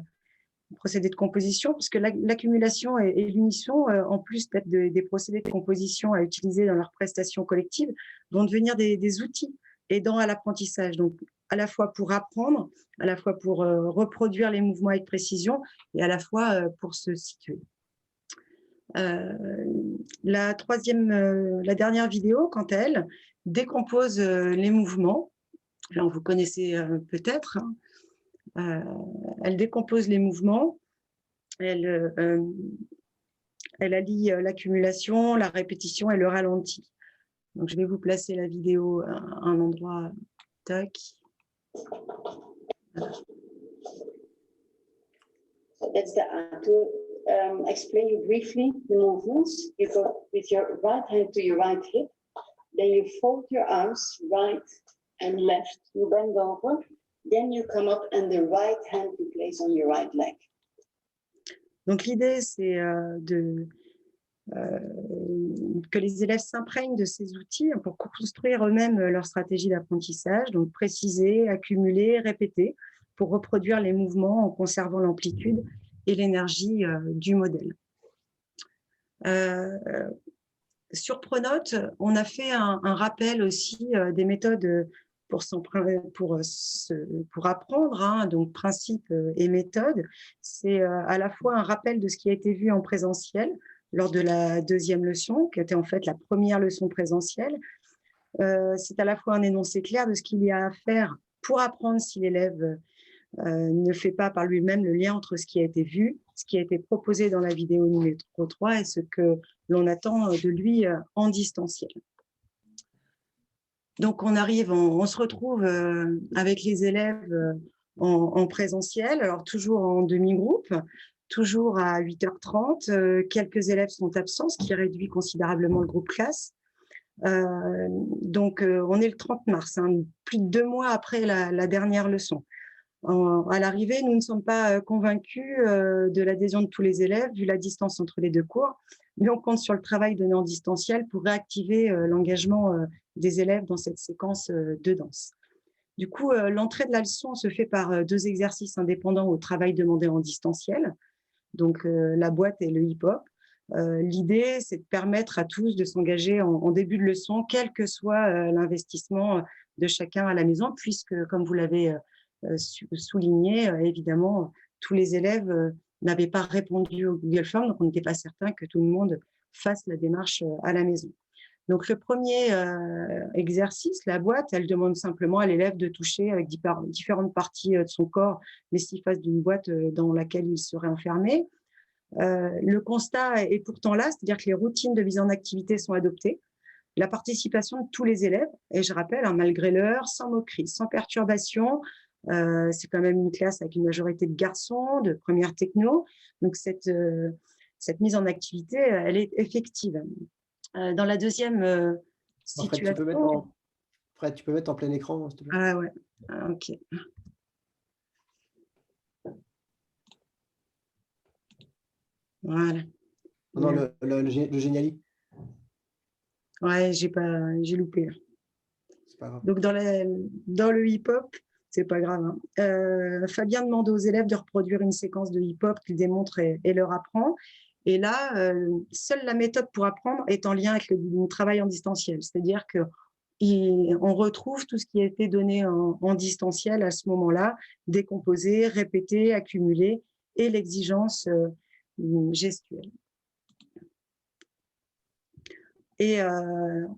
procédés de composition, puisque l'accumulation et l'unisson, en plus d'être des procédés de composition à utiliser dans leur prestation collective, vont devenir des outils aidant à l'apprentissage. Donc, à la fois pour apprendre, à la fois pour reproduire les mouvements avec précision, et à la fois pour se situer. La dernière vidéo, quant à elle, décompose les mouvements. Alors, vous connaissez peut-être. Elle décompose les mouvements. Elle allie l'accumulation, la répétition et le ralenti. Donc, je vais vous placer la vidéo à un endroit. Tac. Voilà. So that's to explain you briefly the movements. You go with your right hand to your right hip, then you fold your arms right and left. You bend over, then you come up and the right hand you place on your right leg. Donc l'idée, c'est que les élèves s'imprègnent de ces outils pour construire eux-mêmes leur stratégie d'apprentissage, donc préciser, accumuler, répéter, pour reproduire les mouvements en conservant l'amplitude et l'énergie du modèle. Sur Pronote, on a fait un rappel aussi des méthodes pour apprendre, hein, donc principes et méthodes. C'est à la fois un rappel de ce qui a été vu en présentiel lors de la deuxième leçon, qui était en fait la première leçon présentielle. C'est à la fois un énoncé clair de ce qu'il y a à faire pour apprendre si l'élève ne fait pas par lui-même le lien entre ce qui a été vu, ce qui a été proposé dans la vidéo numéro 3 et ce que l'on attend de lui en distanciel. Donc, on se retrouve avec les élèves en présentiel, alors toujours en demi-groupe, toujours à 8h30. Quelques élèves sont absents, ce qui réduit considérablement le groupe classe. Donc, on est le 30 mars, hein, plus de 2 mois après la dernière leçon. À l'arrivée, nous ne sommes pas convaincus de l'adhésion de tous les élèves, vu la distance entre les 2 cours, mais on compte sur le travail donné en distanciel pour réactiver l'engagement des élèves dans cette séquence de danse. Du coup, l'entrée de la leçon se fait par 2 exercices indépendants au travail demandé en distanciel, donc la boîte et le hip-hop. L'idée, c'est de permettre à tous de s'engager en début de leçon, quel que soit l'investissement de chacun à la maison, puisque, comme vous l'avez souligné, évidemment, tous les élèves n'avaient pas répondu au Google Form, donc on n'était pas certain que tout le monde fasse la démarche à la maison. Donc, le premier exercice, la boîte, elle demande simplement à l'élève de toucher avec différentes parties de son corps les 6 faces d'une boîte dans laquelle il serait enfermé. Le constat est pourtant là, c'est-à-dire que les routines de mise en activité sont adoptées. La participation de tous les élèves, et je rappelle, hein, malgré l'heure, sans moquerie, sans perturbation. C'est quand même une classe avec une majorité de garçons, de première techno. Donc, cette mise en activité, elle est effective. Dans la deuxième situation… Fred, tu peux mettre en plein écran, s'il te plaît. Ah ouais, ok. Voilà. Non, le Geniali. Ouais, j'ai loupé. C'est pas grave. Donc, dans le hip-hop, c'est pas grave, hein. Fabien demande aux élèves de reproduire une séquence de hip-hop qu'il démontre et leur apprend. Et là, seule la méthode pour apprendre est en lien avec le travail en distanciel. C'est-à-dire qu'on retrouve tout ce qui a été donné en distanciel à ce moment-là, décomposé, répété, accumulé, et l'exigence gestuelle. Et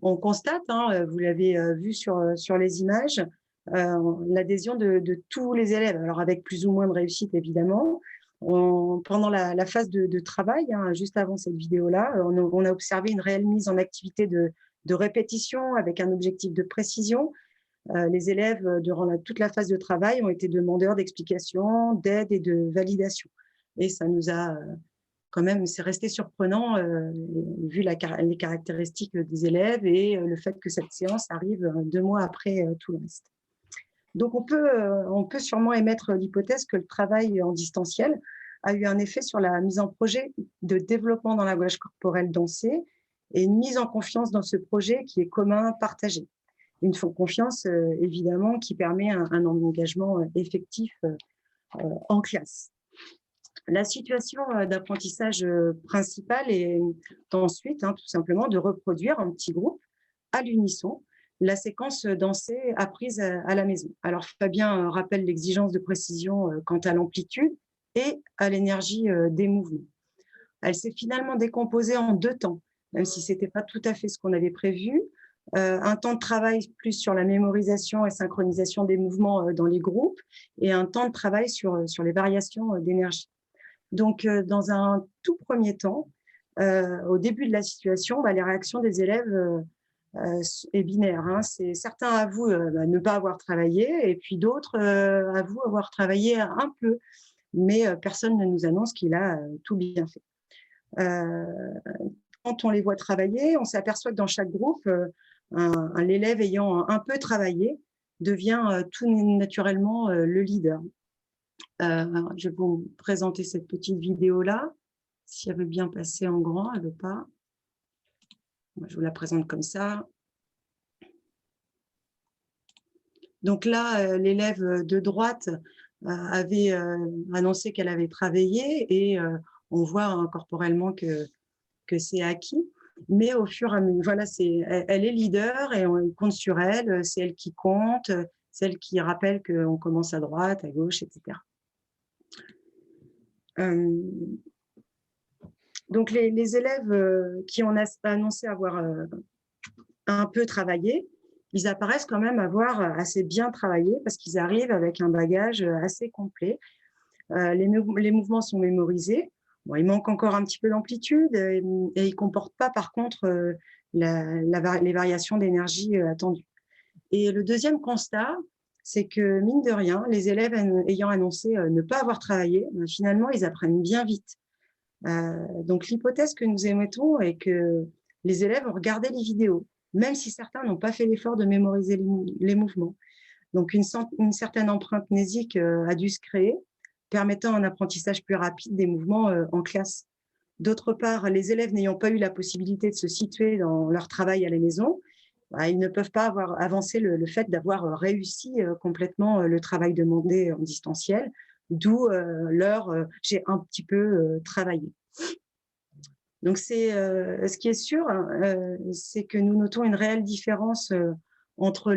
on constate, hein, vous l'avez vu sur les images, l'adhésion de tous les élèves, alors avec plus ou moins de réussite évidemment. Pendant la phase de travail, hein, juste avant cette vidéo-là, on a observé une réelle mise en activité de répétition avec un objectif de précision. Les élèves, durant toute la phase de travail, ont été demandeurs d'explications, d'aide et de validation. Et ça nous a quand même, c'est resté surprenant vu les caractéristiques des élèves et le fait que cette séance arrive 2 mois après tout le reste. Donc, on peut sûrement émettre l'hypothèse que le travail en distanciel a eu un effet sur la mise en projet de développement dans la langage corporel dansé et une mise en confiance dans ce projet qui est commun, partagé. Une confiance, évidemment, qui permet un engagement effectif en classe. La situation d'apprentissage principale est ensuite, tout simplement, de reproduire en petits groupes, à l'unisson, la séquence dansée apprise à la maison. Alors, Fabien rappelle l'exigence de précision quant à l'amplitude et à l'énergie des mouvements. Elle s'est finalement décomposée en 2 temps, même si ce n'était pas tout à fait ce qu'on avait prévu. Un temps de travail plus sur la mémorisation et synchronisation des mouvements dans les groupes et un temps de travail sur les variations d'énergie. Donc, dans un tout premier temps, au début de la situation, les réactions des élèves est binaire. C'est certains avouent ne pas avoir travaillé et puis d'autres avouent avoir travaillé un peu, mais personne ne nous annonce qu'il a tout bien fait. Quand on les voit travailler, on s'aperçoit que dans chaque groupe, l'élève ayant un peu travaillé devient tout naturellement le leader. Je vais vous présenter cette petite vidéo-là. Si elle veut bien passer en grand, elle ne veut pas. Je vous la présente comme ça. Donc là, l'élève de droite avait annoncé qu'elle avait travaillé et on voit corporellement que c'est acquis. Mais au fur et à mesure, voilà, elle est leader et on compte sur elle. C'est elle qui compte, c'est elle qui rappelle qu'on commence à droite, à gauche, etc. Donc, les élèves qui ont annoncé avoir un peu travaillé, ils apparaissent quand même avoir assez bien travaillé parce qu'ils arrivent avec un bagage assez complet. Les mouvements sont mémorisés. Bon, il manque encore un petit peu d'amplitude et ils ne comportent pas, par contre, les variations d'énergie attendues. Et le deuxième constat, c'est que, mine de rien, les élèves ayant annoncé ne pas avoir travaillé, finalement, ils apprennent bien vite. Donc, l'hypothèse que nous émettons est que les élèves ont regardé les vidéos, même si certains n'ont pas fait l'effort de mémoriser les mouvements. Donc, une certaine empreinte mnésique a dû se créer, permettant un apprentissage plus rapide des mouvements en classe. D'autre part, les élèves n'ayant pas eu la possibilité de se situer dans leur travail à la maison, ils ne peuvent pas avoir avancé le fait d'avoir réussi complètement le travail demandé en distanciel, d'où j'ai un petit peu travaillé. Donc, ce qui est sûr, c'est que nous notons une réelle différence entre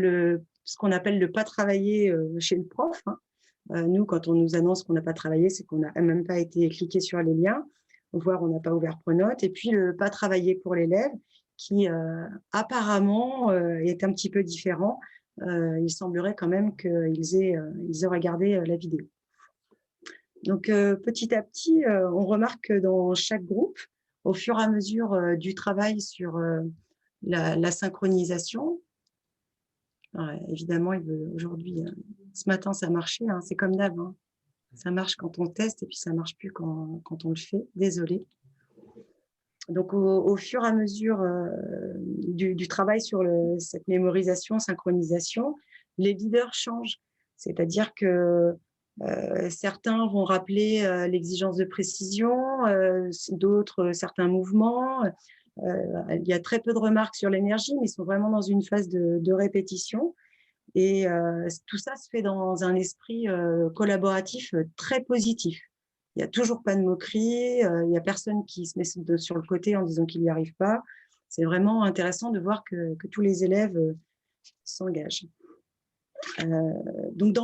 ce qu'on appelle le pas travailler chez le prof. Nous, quand on nous annonce qu'on n'a pas travaillé, c'est qu'on n'a même pas été cliqué sur les liens, voire on n'a pas ouvert Pronote. Et puis, le pas travailler pour l'élève, qui apparemment est un petit peu différent. Il semblerait quand même qu'ils aient regardé la vidéo. Donc, petit à petit, on remarque que dans chaque groupe, au fur et à mesure du travail sur la synchronisation, évidemment, aujourd'hui, ce matin, ça a marché, c'est comme d'hab. Ça marche quand on teste et puis ça ne marche plus quand on le fait. Désolée. Donc, au fur et à mesure du travail sur cette mémorisation, synchronisation, les leaders changent. C'est-à-dire que certains vont rappeler l'exigence de précision, d'autres certains mouvements. Il y a très peu de remarques sur l'énergie, mais ils sont vraiment dans une phase de répétition. Et tout ça se fait dans un esprit collaboratif très positif. Il n'y a toujours pas de moquerie, il n'y a personne qui se met sur le côté en disant qu'il n'y arrive pas. C'est vraiment intéressant de voir que tous les élèves s'engagent. Donc,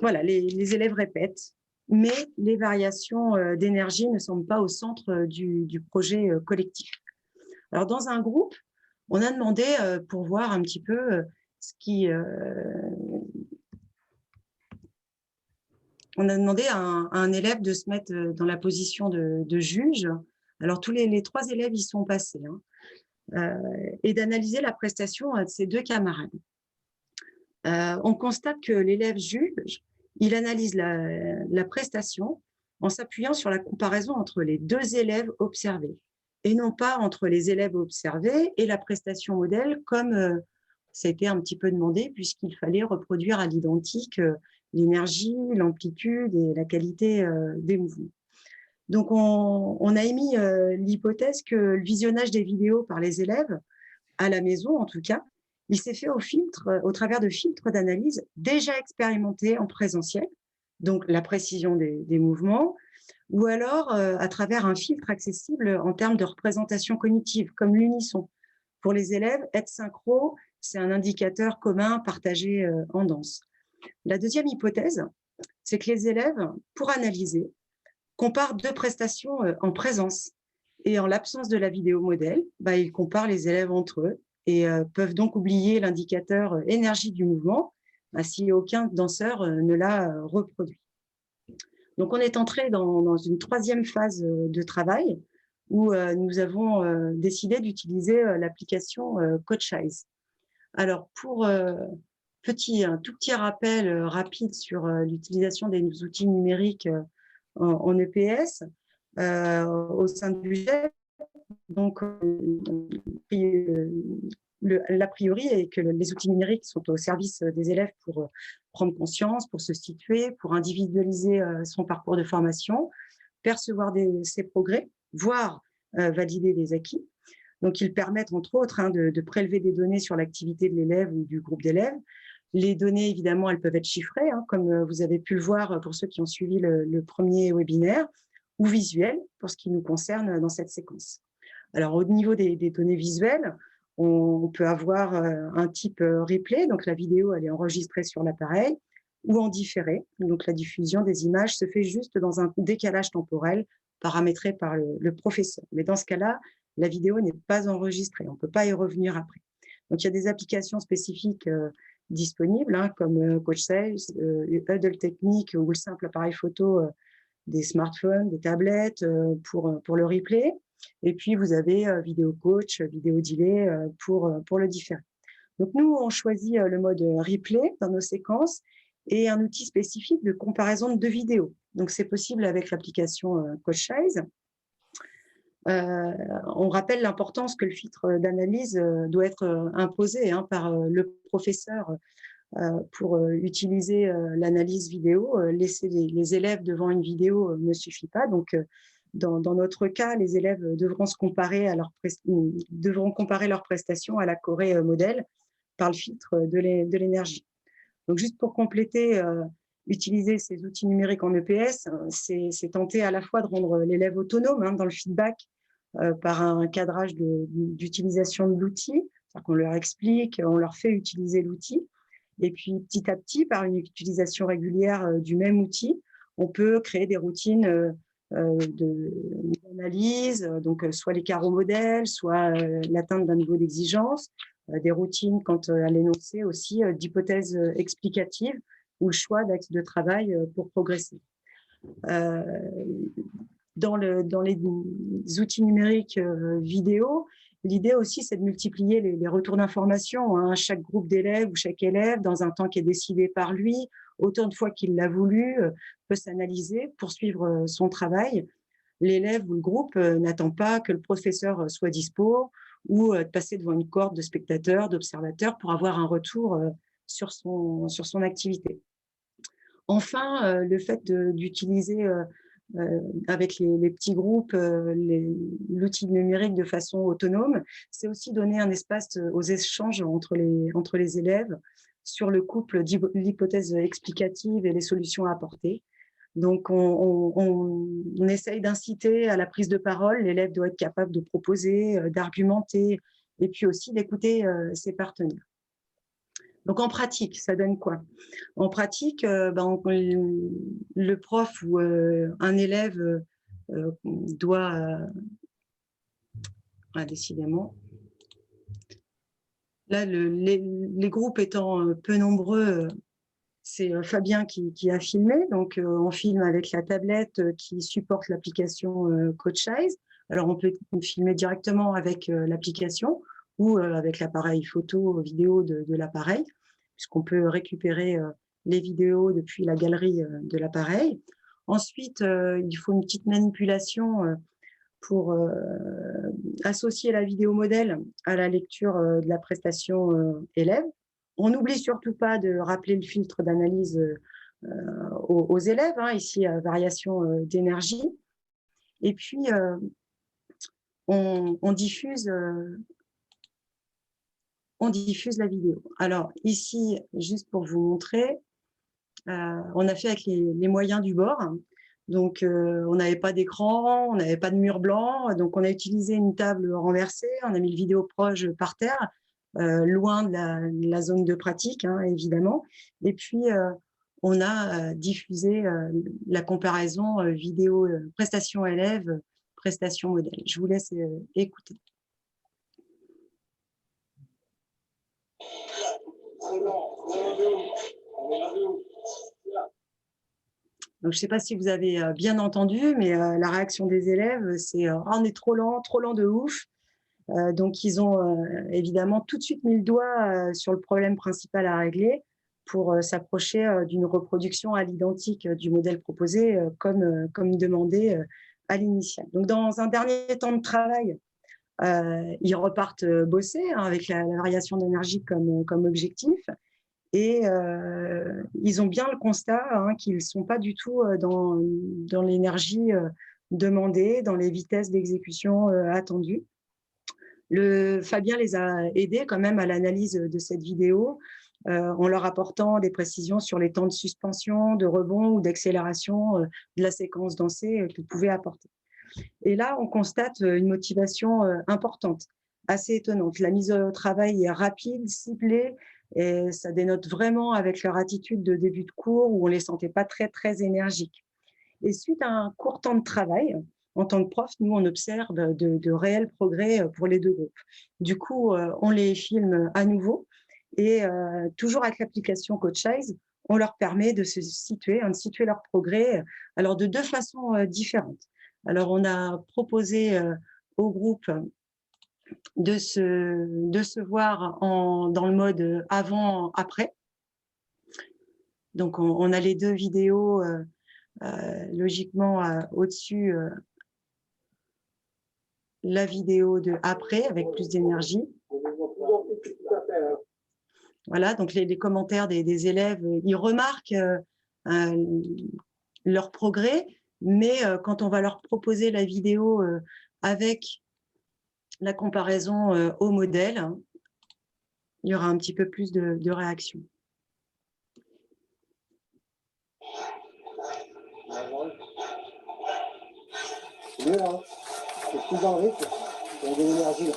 voilà, les élèves répètent, mais les variations d'énergie ne semblent pas au centre du projet collectif. Alors, dans un groupe, on a demandé pour voir un petit peu on a demandé à un élève de se mettre dans la position de juge. Alors, tous les 3 élèves y sont passés, et d'analyser la prestation de ses 2 camarades. On constate que l'élève juge, il analyse la prestation en s'appuyant sur la comparaison entre les 2 élèves observés et non pas entre les élèves observés et la prestation modèle comme ça a été un petit peu demandé puisqu'il fallait reproduire à l'identique l'énergie, l'amplitude et la qualité des mouvements. Donc, on a émis l'hypothèse que le visionnage des vidéos par les élèves, à la maison en tout cas, il s'est fait au travers de filtres d'analyse déjà expérimentés en présentiel, donc la précision des mouvements, ou alors à travers un filtre accessible en termes de représentation cognitive, comme l'unisson. Pour les élèves, être synchro, c'est un indicateur commun partagé en danse. La deuxième hypothèse, c'est que les élèves, pour analyser, comparent 2 prestations en présence. Et en l'absence de la vidéo modèle, ils comparent les élèves entre eux et peuvent donc oublier l'indicateur énergie du mouvement si aucun danseur ne l'a reproduit. Donc, on est entré dans une 3e phase de travail où nous avons décidé d'utiliser l'application CoachEyes. Alors, pour un tout petit rappel rapide sur l'utilisation des outils numériques en EPS au sein du GEP, donc l'a priori est que les outils numériques sont au service des élèves pour prendre conscience, pour se situer, pour individualiser son parcours de formation, percevoir ses progrès, voire valider des acquis. Donc, ils permettent, entre autres, de prélever des données sur l'activité de l'élève ou du groupe d'élèves. Les données, évidemment, elles peuvent être chiffrées, comme vous avez pu le voir pour ceux qui ont suivi le premier webinaire, ou visuelles, pour ce qui nous concerne dans cette séquence. Alors, au niveau des données visuelles, on peut avoir un type replay, donc la vidéo, elle est enregistrée sur l'appareil, ou en différé, donc la diffusion des images se fait juste dans un décalage temporel paramétré par le professeur. Mais dans ce cas-là, la vidéo n'est pas enregistrée, on ne peut pas y revenir après. Donc, il y a des applications spécifiques disponibles, comme CoachEyes, Hudl Technique ou le simple appareil photo des smartphones, des tablettes pour le replay. Et puis, vous avez Vidéo Coach, Vidéo Delay pour le différé. Donc, nous, on choisit le mode replay dans nos séquences et un outil spécifique de comparaison de 2 vidéos. Donc, c'est possible avec l'application CoachEyes. On rappelle l'importance que le filtre d'analyse doit être imposé par le professeur pour utiliser l'analyse vidéo. Laisser les élèves devant une vidéo ne suffit pas. Donc, dans notre cas, les élèves devront comparer leurs prestations à la Corée modèle par le filtre de l'énergie. Donc, juste pour compléter, utiliser ces outils numériques en EPS, c'est tenter à la fois de rendre l'élève autonome dans le feedback par un cadrage d'utilisation de l'outil, c'est-à-dire qu'on leur explique, on leur fait utiliser l'outil, et puis petit à petit, par une utilisation régulière du même outil, on peut créer des routines d'analyse, donc soit les carreaux modèles, soit l'atteinte d'un niveau d'exigence, des routines quant à l'énoncé aussi d'hypothèses explicatives ou le choix d'axes de travail pour progresser. Dans les outils numériques vidéo, l'idée aussi, c'est de multiplier les retours d'informations. Chaque groupe d'élèves ou chaque élève, dans un temps qui est décidé par lui, autant de fois qu'il l'a voulu, peut s'analyser, poursuivre son travail. L'élève ou le groupe n'attend pas que le professeur soit dispo ou de passer devant une corde de spectateurs, d'observateurs pour avoir un retour sur son activité. Enfin, le fait d'utiliser avec les petits groupes l'outil numérique de façon autonome, c'est aussi donner un espace aux échanges entre les élèves sur le couple l'hypothèse explicative et les solutions à apporter. Donc, on essaye d'inciter à la prise de parole. L'élève doit être capable de proposer, d'argumenter et puis aussi d'écouter ses partenaires. Donc, en pratique, ça donne quoi? En pratique, le prof ou un élève doit… décidément. Là, les groupes étant peu nombreux, c'est Fabien qui a filmé. Donc, on filme avec la tablette qui supporte l'application CoachEyes. Alors, on peut filmer directement avec l'application ou avec l'appareil photo, vidéo de l'appareil, puisqu'on peut récupérer les vidéos depuis la galerie de l'appareil. Ensuite, il faut une petite manipulation pour associer la vidéo modèle à la lecture de la prestation élève. On n'oublie surtout pas de rappeler le filtre d'analyse aux élèves, hein, ici variation d'énergie. Et puis, on diffuse la vidéo. Alors ici, juste pour vous montrer, on a fait avec les moyens du bord. Donc, on n'avait pas d'écran, on n'avait pas de mur blanc. Donc, on a utilisé une table renversée. On a mis le vidéoproche par terre, loin de la zone de pratique, hein, évidemment. Et puis, on a diffusé la comparaison vidéo prestation élève, prestation modèle. Je vous laisse écouter. Donc, je ne sais pas si vous avez bien entendu, mais la réaction des élèves, c'est on est trop lent de ouf. Donc, ils ont évidemment tout de suite mis le doigt sur le problème principal à régler pour s'approcher d'une reproduction à l'identique du modèle proposé, comme demandé à l'initial. Donc, dans un dernier temps de travail, ils repartent bosser, hein, avec la variation d'énergie comme objectif. Et ils ont bien le constat, hein, qu'ils ne sont pas du tout dans l'énergie demandée, dans les vitesses d'exécution attendues. Fabien les a aidés quand même à l'analyse de cette vidéo, en leur apportant des précisions sur les temps de suspension, de rebond ou d'accélération de la séquence dansée qu'ils pouvaient apporter. Et là, on constate une motivation importante, assez étonnante. La mise au travail est rapide, ciblée, et ça dénote vraiment avec leur attitude de début de cours où on ne les sentait pas très, très énergiques. Et suite à un court temps de travail, en tant que prof, nous, on observe de réels progrès pour les deux groupes. Du coup, on les filme à nouveau et toujours avec l'application CoachEyes, on leur permet de se situer, de situer leur progrès, alors de deux façons différentes. Alors, on a proposé au groupe de se voir dans le mode avant-après. Donc, on a les deux vidéos logiquement au-dessus, la vidéo de après avec plus d'énergie. Voilà, donc les commentaires des élèves, ils remarquent leur progrès, mais quand on va leur proposer la vidéo avec la comparaison au modèle, il y aura un petit peu plus de réaction. C'est mieux, hein. C'est plus dans le rythme. Il y a de l'énergie.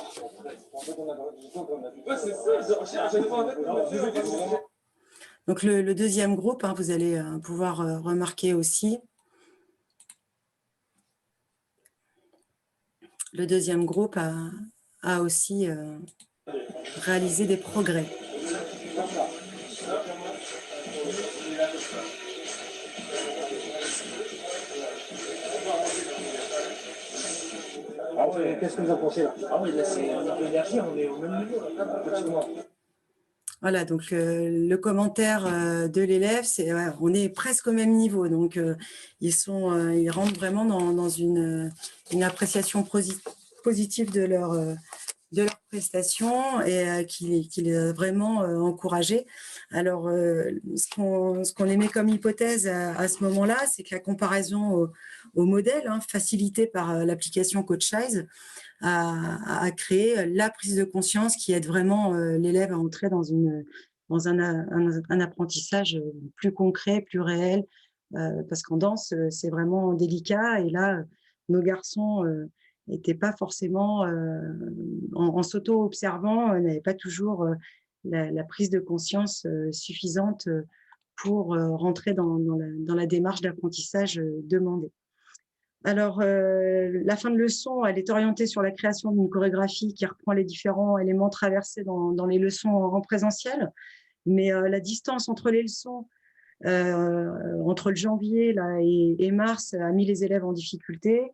Donc le deuxième groupe, hein, vous allez pouvoir remarquer aussi. Le deuxième groupe a aussi réalisé des progrès. Qu'est-ce que vous en pensez là? Ah oui, là c'est un peu d'énergie, on est au même niveau. Voilà, donc le commentaire de l'élève, c'est ouais, on est presque au même niveau. Donc ils rentrent vraiment dans une appréciation positive de leur prestation et qui les a vraiment encouragés. Alors, ce qu'on émet comme hypothèse à ce moment-là, c'est que la comparaison au modèle, hein, facilitée par l'application CoachEyes, a créé la prise de conscience qui aide vraiment l'élève à entrer dans un apprentissage plus concret, plus réel, parce qu'en danse, c'est vraiment délicat. Et là, nos garçons n'étaient pas forcément, en s'auto-observant, n'avaient pas toujours la prise de conscience suffisante pour rentrer dans la démarche d'apprentissage demandée. Alors, la fin de leçon, elle est orientée sur la création d'une chorégraphie qui reprend les différents éléments traversés dans les leçons en présentiel. Mais la distance entre les leçons, entre le janvier là, et mars, a mis les élèves en difficulté.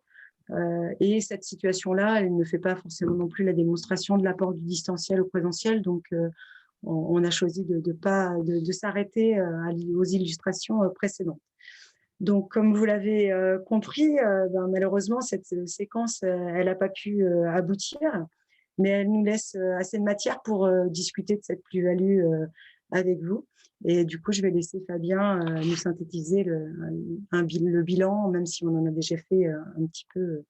Et cette situation-là, elle ne fait pas forcément non plus la démonstration de l'apport du distanciel au présentiel. Donc, on a choisi de s'arrêter aux illustrations précédentes. Donc, comme vous l'avez compris, malheureusement, cette séquence, elle n'a pas pu aboutir, mais elle nous laisse assez de matière pour discuter de cette plus-value avec vous. Et du coup, je vais laisser Fabien nous synthétiser le bilan, même si on en a déjà fait un petit peu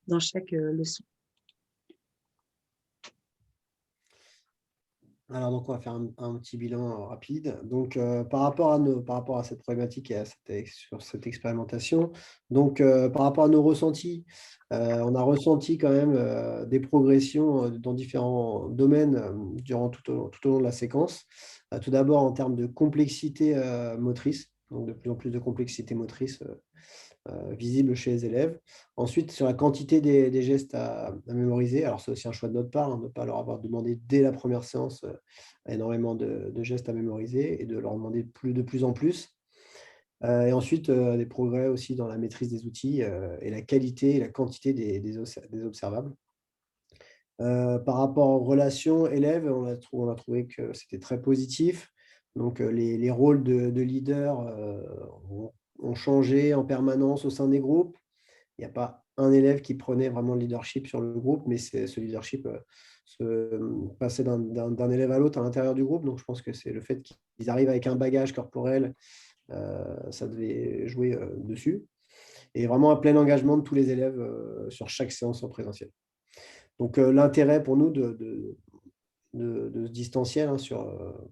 dans chaque leçon. Alors, donc, on va faire un petit bilan rapide. Donc, par rapport à cette problématique et sur cette expérimentation, donc, par rapport à nos ressentis, on a ressenti quand même des progressions dans différents domaines durant tout au long de la séquence. Tout d'abord, en termes de complexité motrice, donc de plus en plus de complexité motrice visible chez les élèves. Ensuite, sur la quantité des gestes à mémoriser, alors c'est aussi un choix de notre part, de ne pas leur avoir demandé dès la première séance énormément de gestes à mémoriser et de leur demander de plus en plus. Et ensuite, des progrès aussi dans la maîtrise des outils et la qualité et la quantité des observables. Par rapport aux relations élèves, on a trouvé que c'était très positif. Donc, les rôles de leader ont changé en permanence au sein des groupes. Il n'y a pas un élève qui prenait vraiment le leadership sur le groupe, mais ce leadership passait d'un élève à l'autre à l'intérieur du groupe. Donc, je pense que c'est le fait qu'ils arrivent avec un bagage corporel, ça devait jouer dessus. Et vraiment un plein engagement de tous les élèves sur chaque séance en présentiel. Donc, l'intérêt pour nous de ce distanciel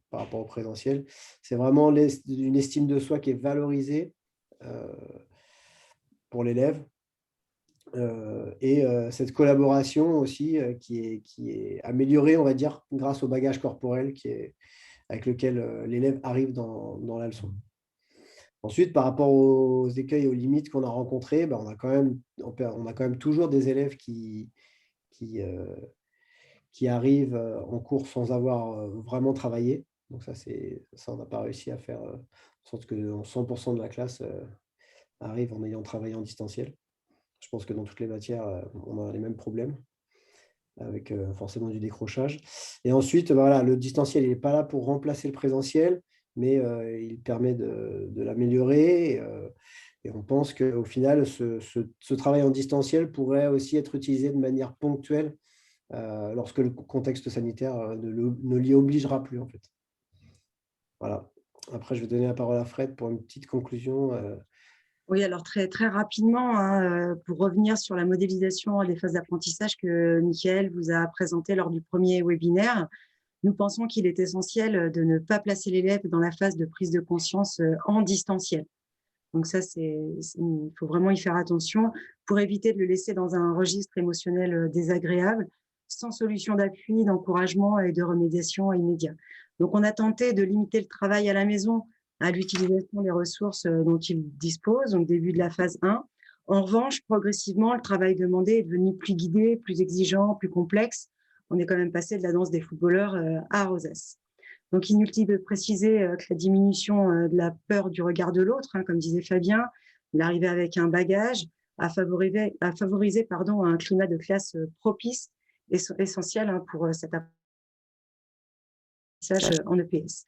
par rapport au présentiel, c'est vraiment une estime de soi qui est valorisée pour l'élève. Et cette collaboration aussi qui est améliorée, on va dire, grâce au bagage corporel avec lequel l'élève arrive dans la leçon. Ensuite, par rapport aux écueils et aux limites qu'on a rencontrées, on a quand même toujours des élèves qui arrivent en cours sans avoir vraiment travaillé. Donc ça, on n'a pas réussi à faire en sorte que 100% de la classe arrive en ayant travaillé en distanciel. Je pense que dans toutes les matières, on a les mêmes problèmes, avec forcément du décrochage. Et ensuite, voilà, le distanciel, il n'est pas là pour remplacer le présentiel, mais il permet de l'améliorer. Et on pense qu'au final, ce travail en distanciel pourrait aussi être utilisé de manière ponctuelle lorsque le contexte sanitaire ne l'y obligera plus, en fait. Voilà. Après, je vais donner la parole à Fred pour une petite conclusion. Oui, alors très, très rapidement, pour revenir sur la modélisation des phases d'apprentissage que Mickaël vous a présenté lors du premier webinaire, nous pensons qu'il est essentiel de ne pas placer l'élève dans la phase de prise de conscience en distanciel. Donc ça, il faut vraiment y faire attention pour éviter de le laisser dans un registre émotionnel désagréable, sans solution d'appui, d'encouragement et de remédiation immédiat. Donc on a tenté de limiter le travail à la maison à l'utilisation des ressources dont il dispose, donc début de la phase 1. En revanche, progressivement, le travail demandé est devenu plus guidé, plus exigeant, plus complexe. On est quand même passé de la danse des footballeurs à Rosas. Donc, inutile de préciser que la diminution de la peur du regard de l'autre, comme disait Fabien, l'arrivée avec un bagage, a favorisé un climat de classe propice, essentiel pour cet apprentissage en EPS.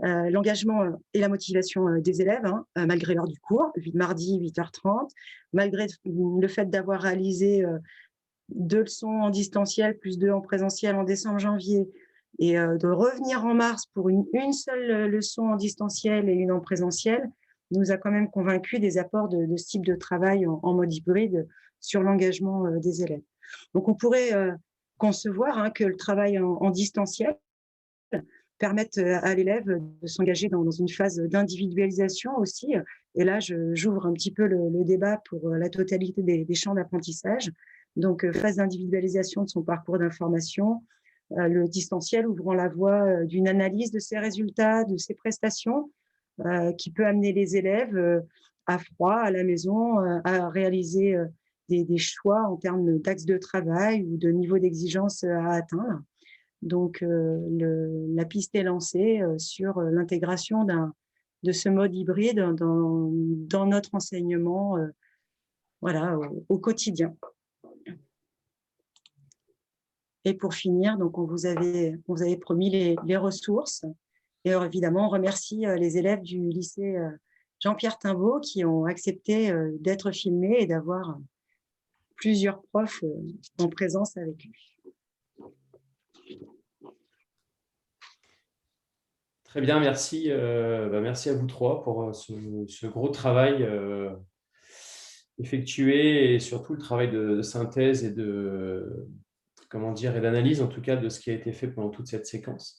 L'engagement et la motivation des élèves, malgré l'heure du cours, mardi 8h30, malgré le fait d'avoir réalisé 2 leçons en distanciel plus 2 en présentiel en décembre-janvier, et de revenir en mars pour une seule leçon en distanciel et une en présentiel, nous a quand même convaincus des apports de ce type de travail en mode hybride sur l'engagement des élèves. Donc, on pourrait concevoir que le travail en distanciel permette à l'élève de s'engager dans une phase d'individualisation aussi. Et là, j'ouvre un petit peu le débat pour la totalité des champs d'apprentissage. Donc, phase d'individualisation de son parcours d'information, le distanciel ouvrant la voie d'une analyse de ses résultats, de ses prestations, qui peut amener les élèves à froid, à la maison, à réaliser des choix en termes d'axes de travail ou de niveau d'exigence à atteindre. Donc, la piste est lancée sur l'intégration de ce mode hybride dans notre enseignement au quotidien. Et pour finir, donc on vous avait promis les ressources. Et évidemment, on remercie les élèves du lycée Jean-Pierre Timbaud qui ont accepté d'être filmés et d'avoir plusieurs profs en présence avec lui. Très bien, merci. Merci à vous trois pour ce gros travail effectué et surtout le travail de synthèse et et d'analyse en tout cas de ce qui a été fait pendant toute cette séquence.